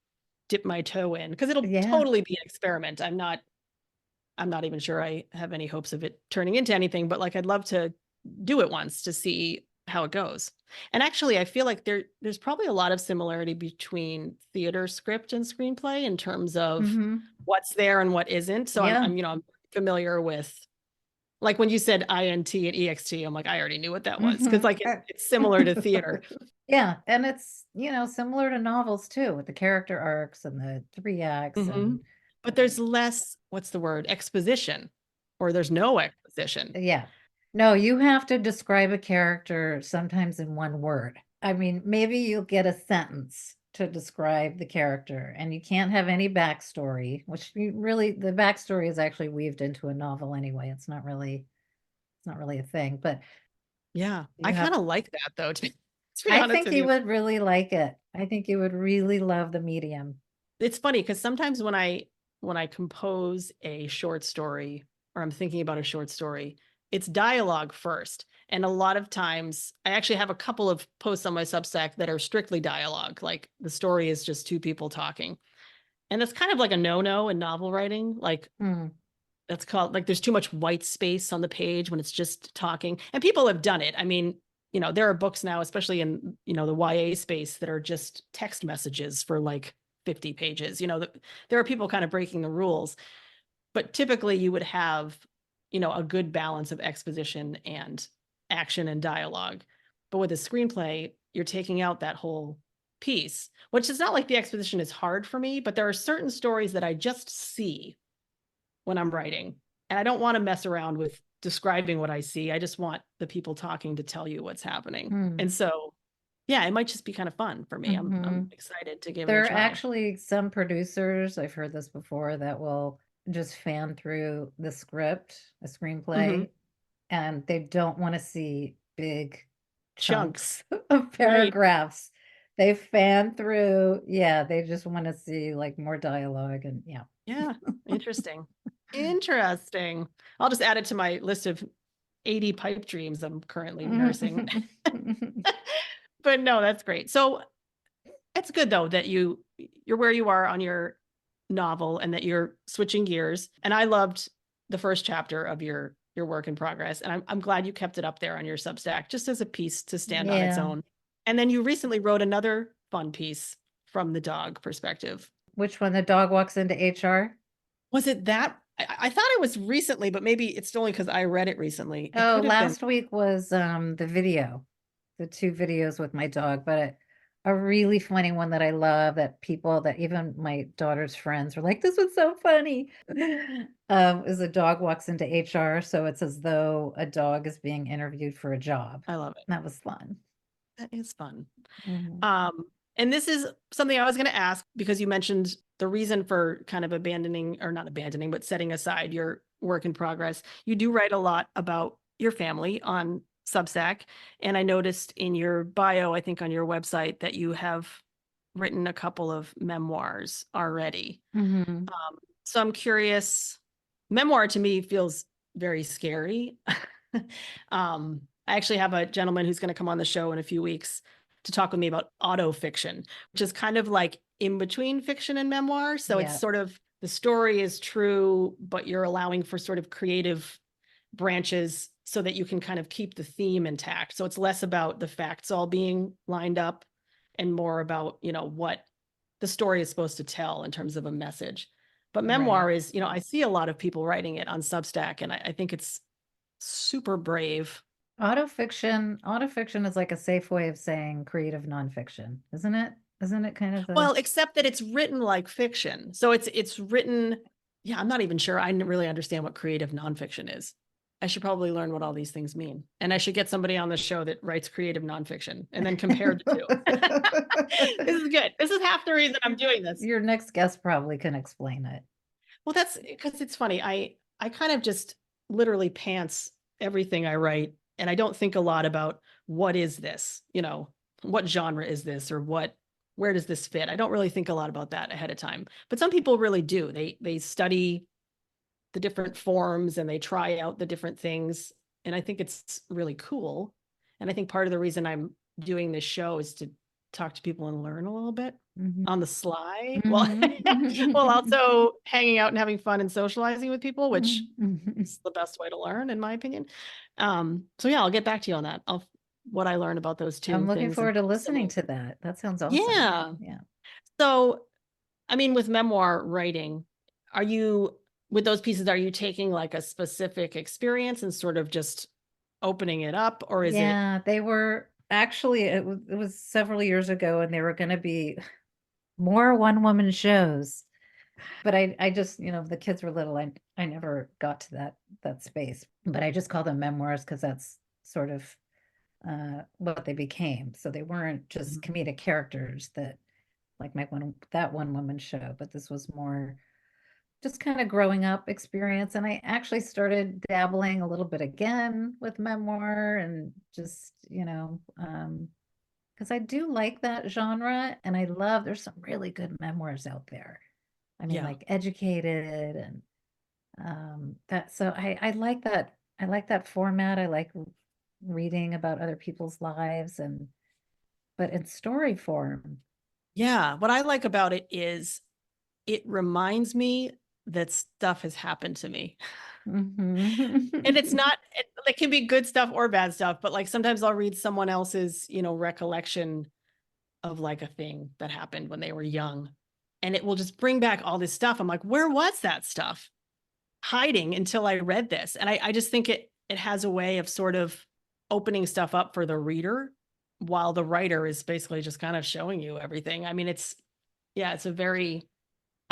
dip my toe in, because it'll Yeah. totally be an experiment. I'm not even sure I have any hopes of it turning into anything, but like I'd love to do it once to see how it goes. And actually, I feel like there's probably a lot of similarity between theater script and screenplay in terms of Hmm. what's there and what isn't. So Yeah. I'm familiar with, like when you said INT and EXT, I'm like, I already knew what that was because Mhm. like it's similar to theater. Yeah, and it's, similar to novels too, with the character arcs and the 3 acts Mhm. and But there's less, what's the word, exposition, or there's no exposition. yeah. No, you have to describe a character sometimes in one word. I mean, maybe you'll get a sentence to describe the character, and you can't have any backstory, which the backstory is actually weaved into a novel anyway. It's not really a thing, but Yeah, I you have kind of like that though, to be I honest think with you you. would really like it. I think you would really love the medium. It's funny because sometimes when I compose a short story or I'm thinking about a short story, it's dialogue first. And a lot of times I actually have a couple of posts on my Substack that are strictly dialogue. Like the story is just two people talking. And that's kind of like a no-no in novel writing. Like Hmm. that's called, like there's too much white space on the page when it's just talking. And people have done it. I mean, there are books now, especially in, the YA space, that are just text messages for like 50 pages. There are people kind of breaking the rules, but typically you would have, a good balance of exposition and action and dialogue. But with a screenplay, you're taking out that whole piece, which is not like the exposition is hard for me, but there are certain stories that I just see when I'm writing. And I don't want to mess around with describing what I see. I just want the people talking to tell you what's happening. Hmm. And so, yeah, it might just be kind of fun for me. I'm Mhm. excited to give it a There are try. actually some producers, I've heard this before, that will just fan through the script, a Hmm. screenplay, and they don't want to see big Chunks. chunks of Right. paragraphs. They fan through, yeah, they just want to see like more dialogue and yeah. Yeah. Interesting. Interesting. I'll just add it to my list of 80 pipe dreams I'm currently nursing. But no, that's great. So it's good though that you're where you are on your novel and that you're switching gears. And I loved the first chapter of your work in progress. And I'm glad you kept it up there on your Substack just as a piece to stand on its Yeah. own. And then you recently wrote another fun piece from the dog perspective. Which one? The dog walks into HR? Was it that? I thought it was recently, but maybe it's only because I read it recently. It Oh, could have been. last week was the video, the 2 videos with my dog, but a really funny one that I love that people that even my daughter's friends were like, "This was so funny." Is a dog walks into HR, so it's as though a dog is being interviewed for a job. I love it. That was fun. That is fun. Mhm. And this is something I was going to ask because you mentioned the reason for kind of abandoning, or not abandoning, but setting aside your work in progress. You do write a lot about your family on Substack. And I noticed in your bio, I think on your website, that you have written a couple of memoirs already. Mhm. So I'm curious, memoir to me feels very scary. I actually have a gentleman who's going to come on the show in a few weeks to talk with me about auto fiction, which is kind of like in between fiction and memoir. So it's Yeah, sort of the story is true, but you're allowing for sort of creative branches so that you can kind of keep the theme intact. So it's less about the facts all being lined up and more about, what the story is supposed to tell in terms of a message. But right. memoir is, I see a lot of people writing it on Substack, and I think it's super brave. Autofiction is like a safe way of saying creative nonfiction, isn't it? Isn't it kind of the Well, except that it's written like fiction. So it's written Yeah, I'm not even sure I really understand what creative nonfiction is. I should probably learn what all these things mean. And I should get somebody on the show that writes creative nonfiction and then compare the two. This is good. This is half the reason I'm doing this. Your next guest probably can explain it. Well, that's because it's funny. I kind of just literally pants everything I write, and I don't think a lot about what is this, what genre is this, or where does this fit? I don't really think a lot about that ahead of time. But some people really do. They study the different forms and they try out the different things. And I think it's really cool. And I think part of the reason I'm doing this show is to talk to people and learn a little bit on the sly, while also hanging out and having fun and socializing with people, which is the best way to learn, in my opinion. So yeah, I'll get back to you on that. What I learned about those two. I'm looking things forward to and listening similar. to that. That sounds awesome. Yeah. Yeah. So, I mean, with memoir writing, with those pieces, are you taking like a specific experience and sort of just opening it up, or is it? Yeah, they were actually, it was several years ago, and they were going to be more one-woman shows. But I just, the kids were little. I never got to that space. But I just call them memoirs because that's sort of what they became. So they weren't just comedic characters that like that one woman show, but this was more just kind of growing up experience. And I actually started dabbling a little bit again with memoir and just, because I do like that genre, and there's some really good memoirs out there. I mean, Yeah. like Educated and so I like that. I like that format. I like reading about other people's lives but in story form. Yeah. What I like about it is it reminds me that stuff has happened to me. And it's not, it can be good stuff or bad stuff, but like sometimes I'll read someone else's, recollection of like a thing that happened when they were young, and it will just bring back all this stuff. I'm like, where was that stuff hiding until I read this? And I just think it has a way of sort of opening stuff up for the reader while the writer is basically just kind of showing you everything. I mean, I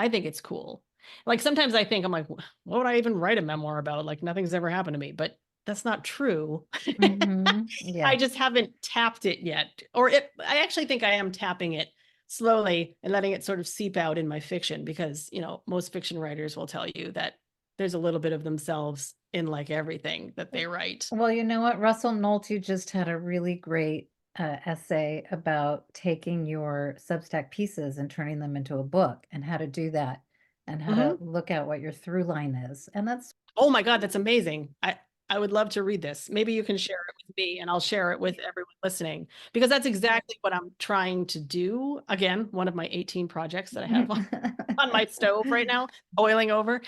think it's cool. Like sometimes I think I'm like, what would I even write a memoir about? Like nothing's ever happened to me, but that's not true. Yeah. I just haven't tapped it yet. I actually think I am tapping it slowly and letting it sort of seep out in my fiction, because, most fiction writers will tell you that there's a little bit of themselves in like everything that they write. Well, you know what? Russell Nolte just had a really great essay about taking your Substack pieces and turning them into a book, and how to do that, and how to look at what your through line is. And that's, oh my God, that's amazing. I would love to read this. Maybe you can share it with me and I'll share it with everyone listening, because that's exactly what I'm trying to do. Again, one of my 18 projects that I have on my stove right now, boiling over,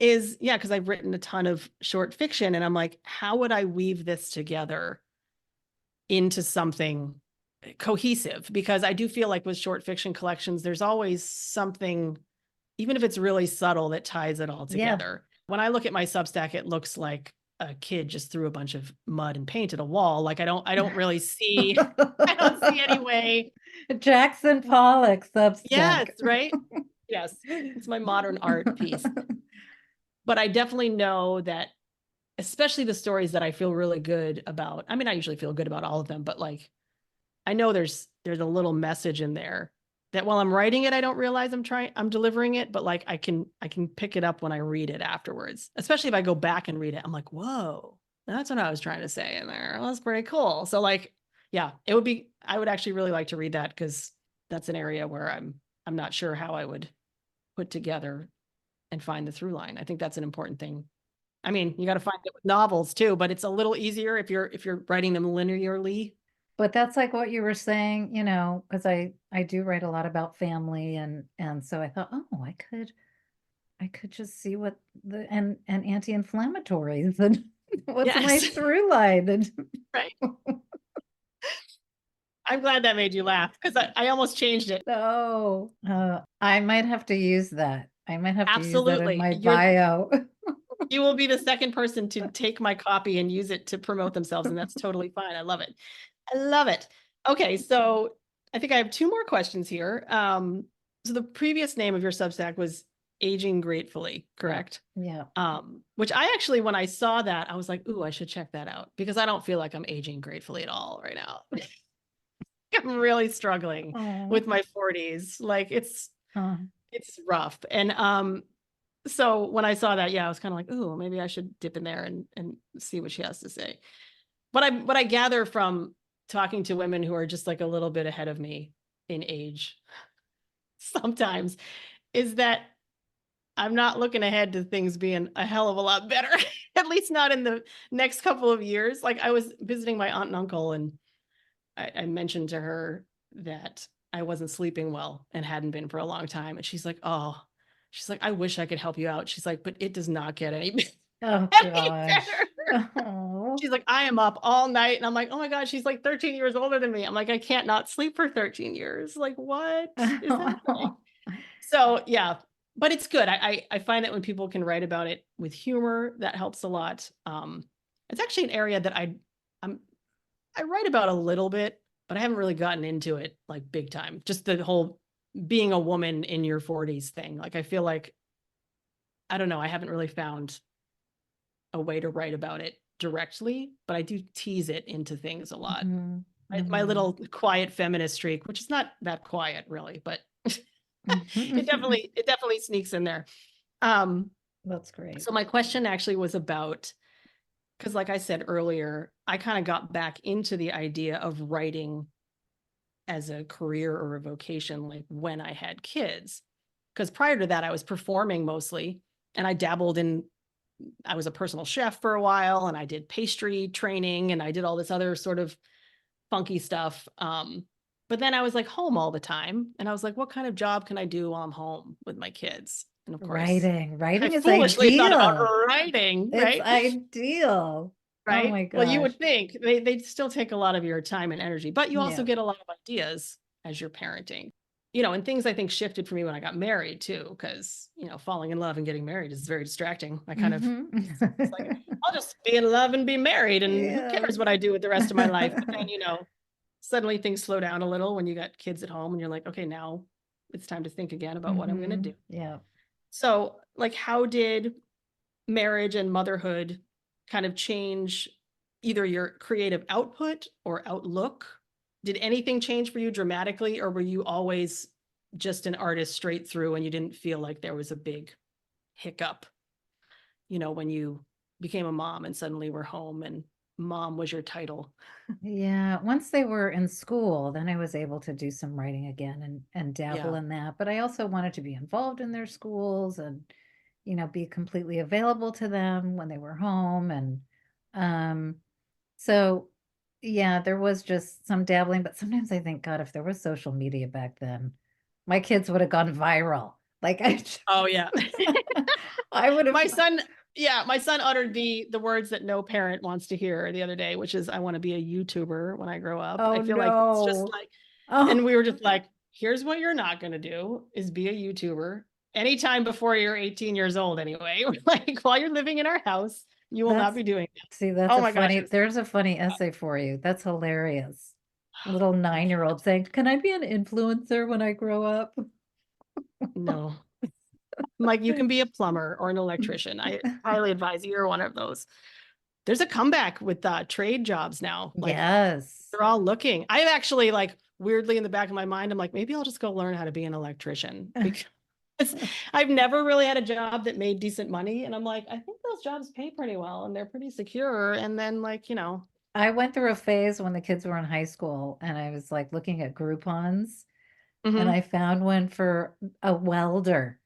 is, because I've written a ton of short fiction, and I'm like, how would I weave this together into something cohesive? Because I do feel like with short fiction collections, there's always something, even if it's really subtle, that ties it all together. Yeah. When I look at my Substack, it looks like a kid just threw a bunch of mud and paint at a wall. Like I don't really see, I don't see any way. Jackson Pollock Substack. Yes, right? Yes, it's my modern art piece. But I definitely know that, especially the stories that I feel really good about. I mean, I usually feel good about all of them, but like, I know there's a little message in there that while I'm writing it, I don't realize I'm delivering it, but like I can pick it up when I read it afterwards, especially if I go back and read it. I'm like, whoa, that's what I was trying to say in there. Well, that's pretty cool. So like, yeah, I would actually really like to read that, because that's an area where I'm not sure how I would put together and find the through line. I think that's an important thing. I mean, you got to find it with novels too, but it's a little easier if you're writing them linearly. But that's like what you were saying, because I do write a lot about family, and so I thought, oh, I could just see what and anti-inflammatories and what's my through line. And right. I'm glad that made you laugh, because I almost changed it. Oh, I might have to use that. I might have Absolutely. to use that in my bio. You will be the second person to take my copy and use it to promote themselves, and that's totally fine. I love it. I love it. Okay, so I think I have two more questions here. So the previous name of your Substack was Aging Gratefully, correct? Yeah. Which I actually, when I saw that, I was like, ooh, I should check that out because I don't feel like I'm aging gracefully at all right now. I'm really struggling with my 40s. Like it's rough. And so when I saw that, yeah, I was kind of like, ooh, maybe I should dip in there and see what she has to say. But what I gather from talking to women who are just like a little bit ahead of me in age sometimes is that I'm not looking ahead to things being a hell of a lot better, at least not in the next couple of years. Like I was visiting my aunt and uncle, and I mentioned to her that I wasn't sleeping well and hadn't been for a long time. And she's like, oh, she's like, I wish I could help you out. She's like, but it does not get any, Oh any gosh. better. Oh. She's like, I am up all night. And I'm like, oh my God, she's like 13 years older than me. I'm like, I can't not sleep for 13 years. Like, what is happening? So yeah, but it's good. I find that when people can write about it with humor, that helps a lot. It's actually an area that I write about a little bit, but I haven't really gotten into it like big time. Just the whole being a woman in your 40s thing. Like I feel like, I don't know, I haven't really found a way to write about it directly, but I do tease it into things a lot. My little quiet feminist streak, which is not that quiet really, but it definitely sneaks in there. That's great. So my question actually was about, because like I said earlier, I kind of got back into the idea of writing as a career or a vocation, like when I had kids. Because prior to that, I was performing mostly, and I dabbled in, I was a personal chef for a while, and I did pastry training, and I did all this other sort of funky stuff. But then I was like home all the time, and I was like, what kind of job can I do while I'm home with my kids? And of course, Writing I is foolishly thought about ideal. writing, It's right? ideal. Oh Right. my Well, you gosh. would think they still take a lot of your time and energy, but you also Yeah. get a lot of ideas as you're parenting. You know, and things I think shifted for me when I got married too, because, you know, falling in love and getting married is very distracting. I kind of, it's like, I'll just be in love and be married, and who Yeah. cares what I do with the rest of my life? But then, you know, suddenly things slow down a little when you got kids at home and you're like, okay, now it's time to think again about what I'm going to do. Yeah. So, like, how did marriage and motherhood kind of change either your creative output or outlook? Did anything change for you dramatically, or were you always just an artist straight through and you didn't feel like there was a big hiccup, you know, when you became a mom and suddenly were home and mom was your title? Yeah. Once they were in school, then I was able to do some writing again and dabble Yeah. in that. But I also wanted to be involved in their schools and, be completely available to them when they were home. And so yeah, there was just some dabbling, but sometimes I think, God, if there was social media back then, my kids would have gone viral. Like Oh yeah. I would have. My son uttered the words that no parent wants to hear the other day, which is, I want to be a YouTuber when I grow up. Oh I feel like it's just no. like, Oh, and we were just like, here's what you're not going to do is be a YouTuber anytime before you're 18 years old anyway. Like while you're living in our house, you will not that's be doing that. see, that's Oh a my gosh. funny, there's a funny essay for you. That's hilarious. Little 9-year-old saying, "Can I be an influencer when I grow up?" No. Like, you can be a plumber or an electrician. I highly advise you're one of those. There's a comeback with trade jobs now. Like, Yes. they're all looking. I've actually, like, weirdly in the back of my mind, I'm like, maybe I'll just go learn how to be an electrician, because I've never really had a job that made decent money. And I'm like, I think those jobs pay pretty well and they're pretty secure. And then, like, you know, I went through a phase when the kids were in high school and I was like looking at Groupons and I found one for a welder.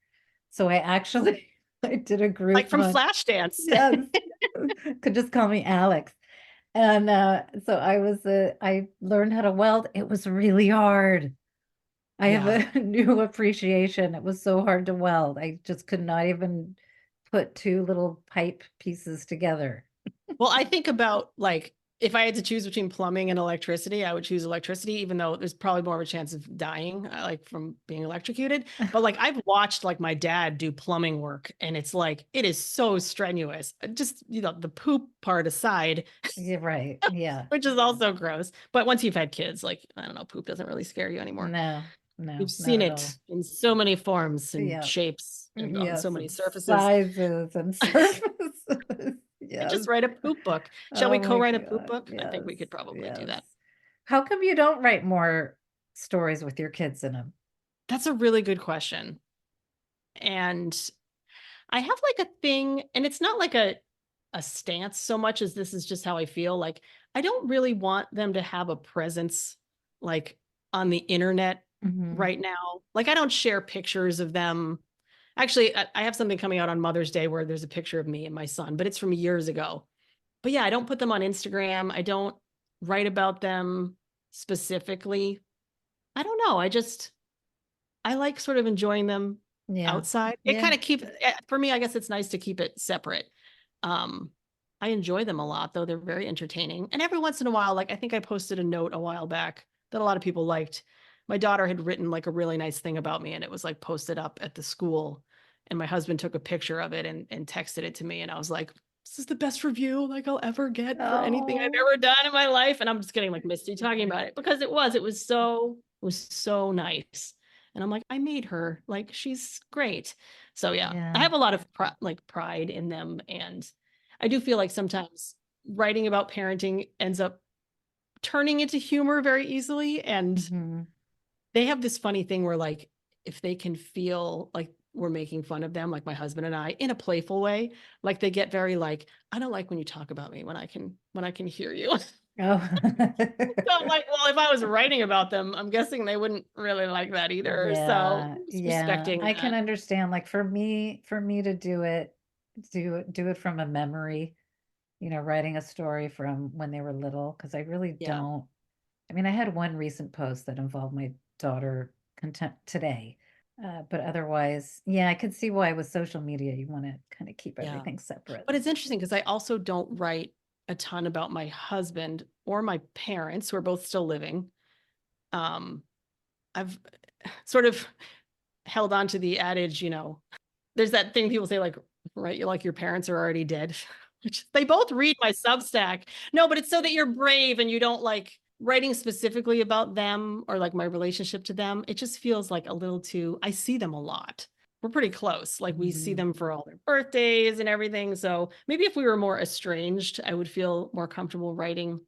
So I actually I did a like from Groupon. Flashdance. Yes. Could just call me Alex. And so I learned how to weld. It was really hard. I have a new appreciation. It was so hard to weld. I just could not even put two little pipe pieces together. Well, I think about, like, if I had to choose between plumbing and electricity, I would choose electricity, even though there's probably more of a chance of dying, like from being electrocuted. But like, I've watched like my dad do plumbing work, and it's like, it is so strenuous. Just, you know, the poop part aside, You're right. Yeah. which is also gross. But once you've had kids, like, I don't know, poop doesn't really scare you anymore. No, You've not seen at it all. in so many forms and Yeah. shapes. on so Yes, many and surfaces. sizes and surfaces. I just Yes. write a poop book. Shall we Oh my co-write a poop God. book? I think Yes. we could probably do Yes. that. How come you don't write more stories with your kids in them? That's a really good question. And I have like a thing, and it's not like a stance so much as this is just how I feel. Like I don't really want them to have a presence like on the internet Mhm. right now. Like I don't share pictures of them. Actually, I have something coming out on Mother's Day where there's a picture of me and my son, but it's from years ago. But yeah, I don't put them on Instagram. I don't write about them specifically. I don't know. I like sort of enjoying them Yeah. outside. It Yeah. kind of keeps for me, I guess it's nice to keep it separate. Um, I enjoy them a lot though. They're very entertaining. And every once in a while, like I think I posted a note a while back that a lot of people liked. My daughter had written like a really nice thing about me and it was like posted up at the school. And my husband took a picture of it and texted it to me. And I was like, this is the best review like I'll ever get for anything I've Oh. ever done in my life. And I'm just getting like misty talking about it because it was so nice. And I'm like, I made her. Like, she's great. So yeah, I Yeah. have a lot of pride in them. And I do feel like sometimes writing about parenting ends up turning into humor very easily. And Mhm. they have this funny thing where like, if they can feel like we're making fun of them, like my husband and I, in a playful way, like they get very like, I don't like when you talk about me when I can hear you. Oh. So I'm like, well, if I was writing about them, I'm guessing they wouldn't really like that either. So Yeah, just yeah. respecting I can that. understand. Like for me to do it from a memory, writing a story from when they were little, because I really Yeah. don't. I mean, I had one recent post that involved my daughter content today. But otherwise, yeah, I could see why with social media you want to kind of keep Yeah. everything separate. But it's interesting because I also don't write a ton about my husband or my parents who are both still living. I've sort of held on to the adage, there's that thing people say like, right, you like your parents are already dead, which they both read my Substack. No, but it's so that you're brave and you don't like writing specifically about them or like my relationship to them. It just feels like a little too, I see them a lot. We're pretty close. Like we see Mhm. them for all their birthdays and everything. So maybe if we were more estranged, I would feel more comfortable writing,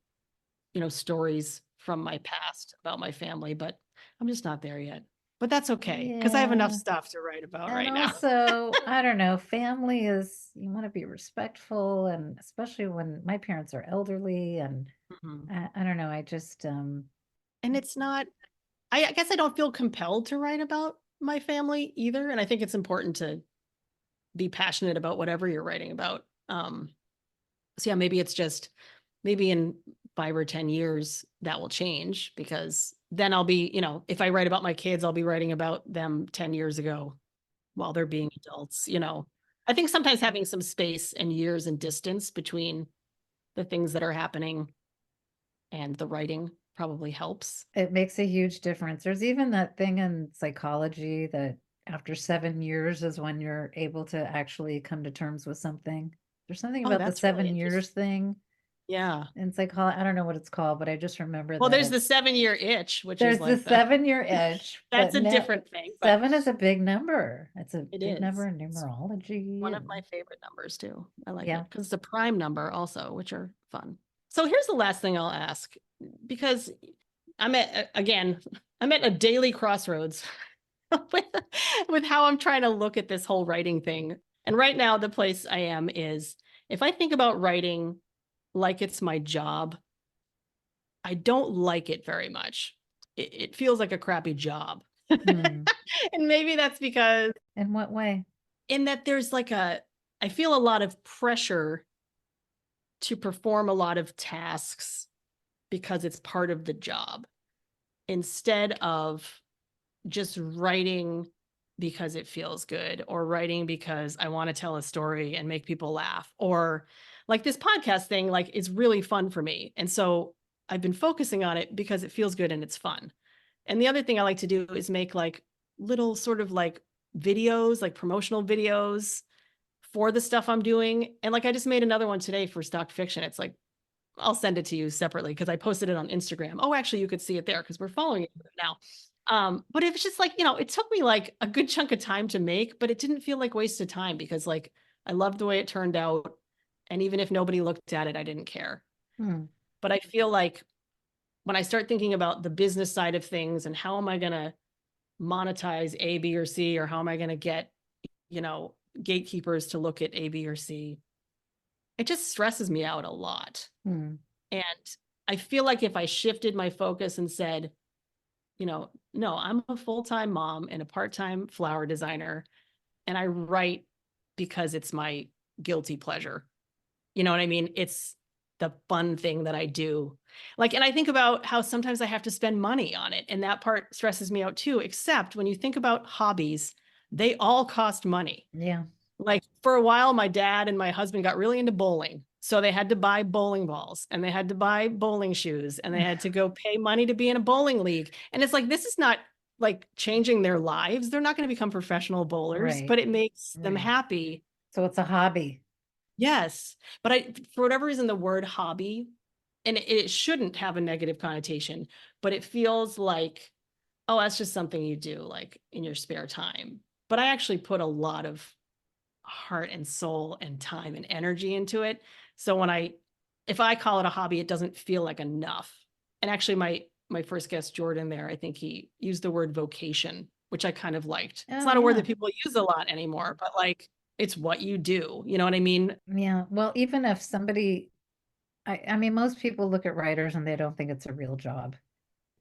stories from my past about my family, but I'm just not there yet. But that's okay because I have enough Yeah. stuff to write about And right now. also, I don't know, family is, you want to be respectful, and especially when my parents are elderly, and Mhm. I don't know, I just, And it's not, I guess I don't feel compelled to write about my family either. And I think it's important to be passionate about whatever you're writing about. So yeah, maybe it's just, maybe in 5 or 10 years that will change because then I'll be, if I write about my kids, I'll be writing about them 10 years ago while they're being adults. I think sometimes having some space and years and distance between the things that are happening and the writing probably helps. it makes a huge difference. There's even that thing in psychology that after 7 years is when you're able to actually come to terms with something. There's something Oh, about the that's really 7 years interesting. thing Yeah. in psychology. I don't know what it's called, but I just remember Well, that there's the 7-year itch, which is there's the like the 7 year itch, that's but a no, different thing, but 7 is a big number. It's a it big number is. in It's numerology one of my and favorite numbers too. I like yeah. it because it's a prime number also, which are fun. So here's the last thing I'll ask because again, I'm at a daily crossroads with, with how I'm trying to look at this whole writing thing. And right now, the place I am is if I think about writing like it's my job, I don't like it very much. It feels like a crappy job. Hmm. And maybe that's because In what way? in that there's like I feel a lot of pressure to perform a lot of tasks because it's part of the job instead of just writing because it feels good or writing because I want to tell a story and make people laugh or like this podcast thing like is really fun for me. And so I've been focusing on it because it feels good and it's fun. And the other thing I like to do is make like little sort of like videos, like promotional videos for the stuff I'm doing. And like I just made another one today for stock fiction. It's like I'll send it to you separately because I posted it on Instagram. Oh, actually, you could see it there because we're following it now. But it was just like, it took me like a good chunk of time to make, but it didn't feel like wasted time because like I loved the way it turned out. And even if nobody looked at it, I didn't care. Hmm. But I feel like when I start thinking about the business side of things and how am I going to monetize A, B, or C, or how am I going to get, you know, gatekeepers to look at A, B, or C, it just stresses me out a lot. Hmm. And I feel like if I shifted my focus and said, no, I'm a full-time mom and a part-time flower designer, and I write because it's my guilty pleasure. You know what I mean? It's the fun thing that I do. Like, and I think about how sometimes I have to spend money on it, and that part stresses me out too, except when you think about hobbies, they all cost money. Yeah. Like for a while, my dad and my husband got really into bowling. So they had to buy bowling balls and they had to buy bowling shoes and they had to go pay money to be in a bowling league. And it's like, this is not like changing their lives. They're not going to become professional bowlers, Right. but it makes them Right. happy. So it's a hobby. Yes. But for whatever reason, the word hobby, and it shouldn't have a negative connotation, but it feels like, oh, that's just something you do like in your spare time. But I actually put a lot of heart and soul and time and energy into it. So if I call it a hobby, it doesn't feel like enough. And actually my first guest, Jordan there, I think he used the word vocation, which I kind of liked. It's Oh, not a word yeah. that people use a lot anymore, but like it's what you do. You know what I mean? Yeah. Well, even if somebody, I mean, most people look at writers and they don't think it's a real job.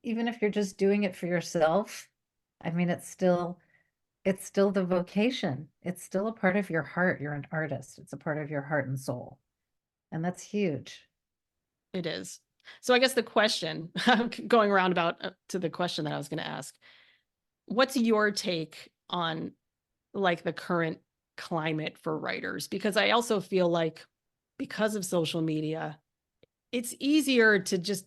Even if you're just doing it for yourself, I mean, it's still the vocation. It's still a part of your heart. You're an artist. It's a part of your heart and soul. And that's huge. It is. So I guess the question, going around about to the question that I was going to ask, what's your take on like the current climate for writers? Because I also feel like because of social media, it's easier to just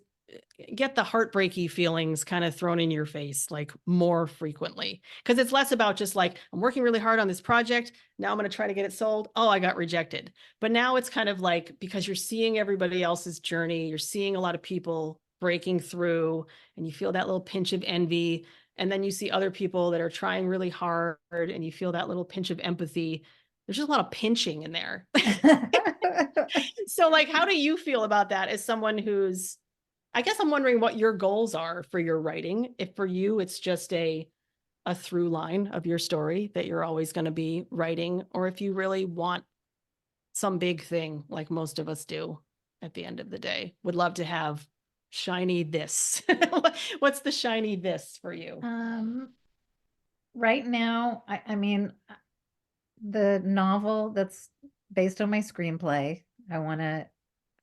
get the heartbreaky feelings kind of thrown in your face like more frequently because it's less about just like I'm working really hard on this project, now I'm going to try to get it sold, oh I got rejected. But now it's kind of like because you're seeing everybody else's journey, you're seeing a lot of people breaking through and you feel that little pinch of envy, and then you see other people that are trying really hard and you feel that little pinch of empathy. There's just a lot of pinching in there. So like how do you feel about that as someone who's, I guess I'm wondering what your goals are for your writing. If for you it's just a through line of your story that you're always going to be writing, or if you really want some big thing like most of us do at the end of the day. Would love to have shiny this. What's the shiny this for you? Um, right now, I mean, the novel that's based on my screenplay, I want to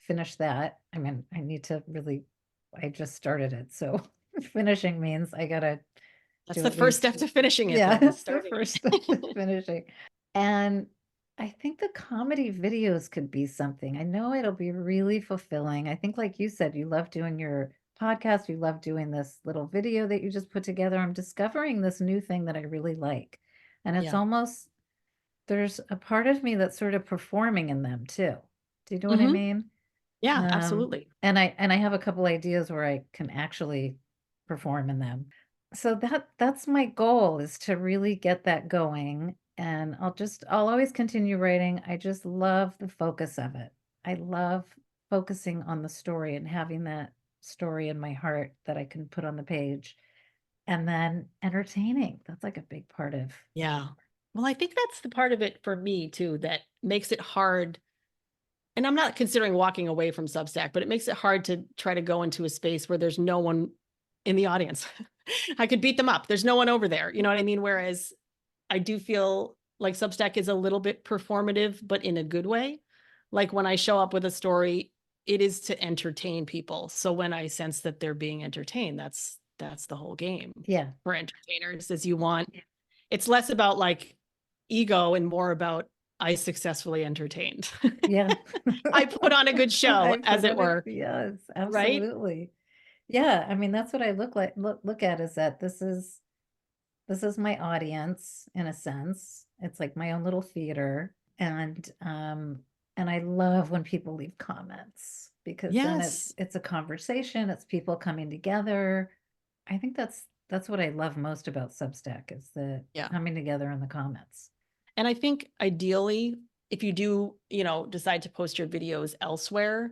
finish that. I mean, I just started it. So finishing means I gotta That's do the at first least, step to finishing it yeah, then, is it's the starting first step to it. finishing. And I think the comedy videos could be something. I know it'll be really fulfilling. I think, like you said, you love doing your podcast, you love doing this little video that you just put together. I'm discovering this new thing that I really like. And it's Yeah. almost, there's a part of me that's sort of performing in them too. Do you know what I Hmm. mean? Yeah, Um, absolutely. and I have a couple ideas where I can actually perform in them. So that's my goal, is to really get that going. And I'll always continue writing. I just love the focus of it. I love focusing on the story and having that story in my heart that I can put on the page. And then entertaining. That's like a big part of. Yeah. Well, I think that's the part of it for me too that makes it hard. And I'm not considering walking away from Substack, but it makes it hard to try to go into a space where there's no one in the audience. I could beat them up. There's no one over there. You know what I mean? Whereas I do feel like Substack is a little bit performative, but in a good way. Like when I show up with a story, it is to entertain people. So when I sense that they're being entertained, that's the whole game Yeah. for entertainers, is you want, it's less about like ego and more about I successfully entertained. Yeah. I put on a good show, I as put it on a, were, yes, right? absolutely. Yeah, I mean, that's what I look at, is that this is my audience in a sense. It's like my own little theater. And I love when people leave comments, because then it's Yes. it's a conversation, it's people coming together. I think That's what I love most about Substack is the Yeah. coming together in the comments. And I think ideally, if you do, decide to post your videos elsewhere,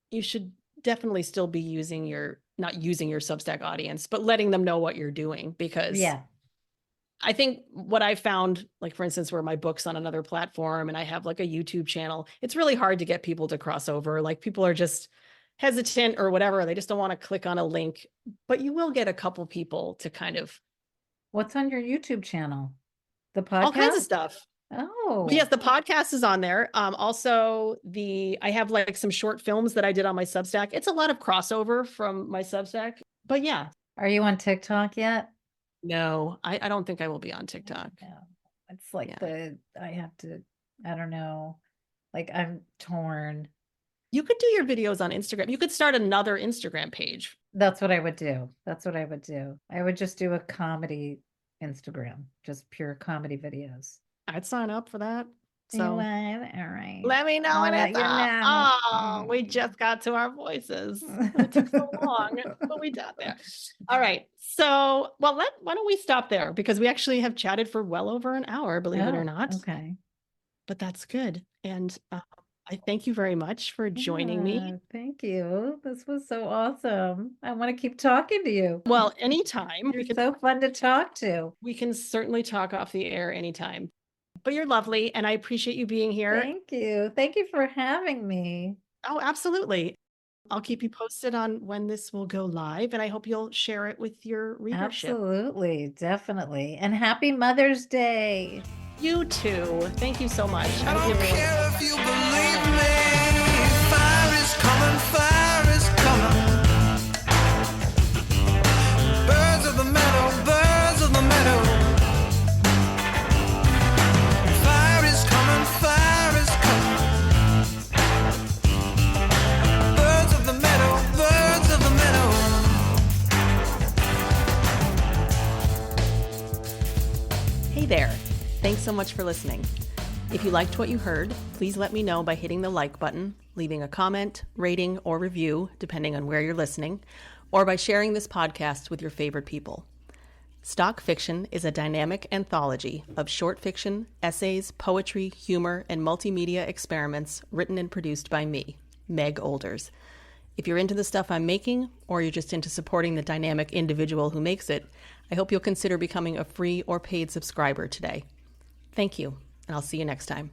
you should definitely still be not using your Substack audience, but letting them know what you're doing. Because Yeah. I think what I found, like, for instance, where my book's on another platform and I have like a YouTube channel, it's really hard to get people to cross over. Like, people are just hesitant or whatever. They just don't want to click on a link, but you will get a couple people to kind of What's on your YouTube channel? The podcast? all kinds of stuff. Oh. Well, yes, the podcast is on there. Also, I have like some short films that I did on my Substack. It's a lot of crossover from my Substack, but yeah. Are you on TikTok yet? No, I don't think I will be on TikTok. No. It's like I don't know. Like, I'm torn. You could do your videos on Instagram. You could start another Instagram page. That's what I would do. I would just do a comedy Instagram, just pure comedy videos. I'd sign up for that. You So would? All right. let me know I'll when let it's you up. know. Oh, we just got to our voices. It took so long, but we got there. All right. So, why don't we stop there? Because we actually have chatted for well over an hour, believe it or not. Okay. But that's good. And I thank you very much for joining me. Thank you. This was so awesome. I want to keep talking to you. Well, anytime. You're so fun to talk to. We can certainly talk off the air anytime. But you're lovely, and I appreciate you being here. Thank you. Thank you for having me. Oh, absolutely. I'll keep you posted on when this will go live, and I hope you'll share it with your readership. Absolutely. Definitely. And happy Mother's Day. You too. Thank you so much. I don't care if you believe me. Fire is coming, fire is coming. Birds of the meadow, birds of the meadow. Fire is coming, fire is coming. Birds of the meadow, birds of the meadow. Hey there. Thanks so much for listening. If you liked what you heard, please let me know by hitting the like button, leaving a comment, rating, or review, depending on where you're listening, or by sharing this podcast with your favorite people. Stock Fiction is a dynamic anthology of short fiction, essays, poetry, humor, and multimedia experiments written and produced by me, Meg Oolders. If you're into the stuff I'm making, or you're just into supporting the dynamic individual who makes it, I hope you'll consider becoming a free or paid subscriber today. Thank you, and I'll see you next time.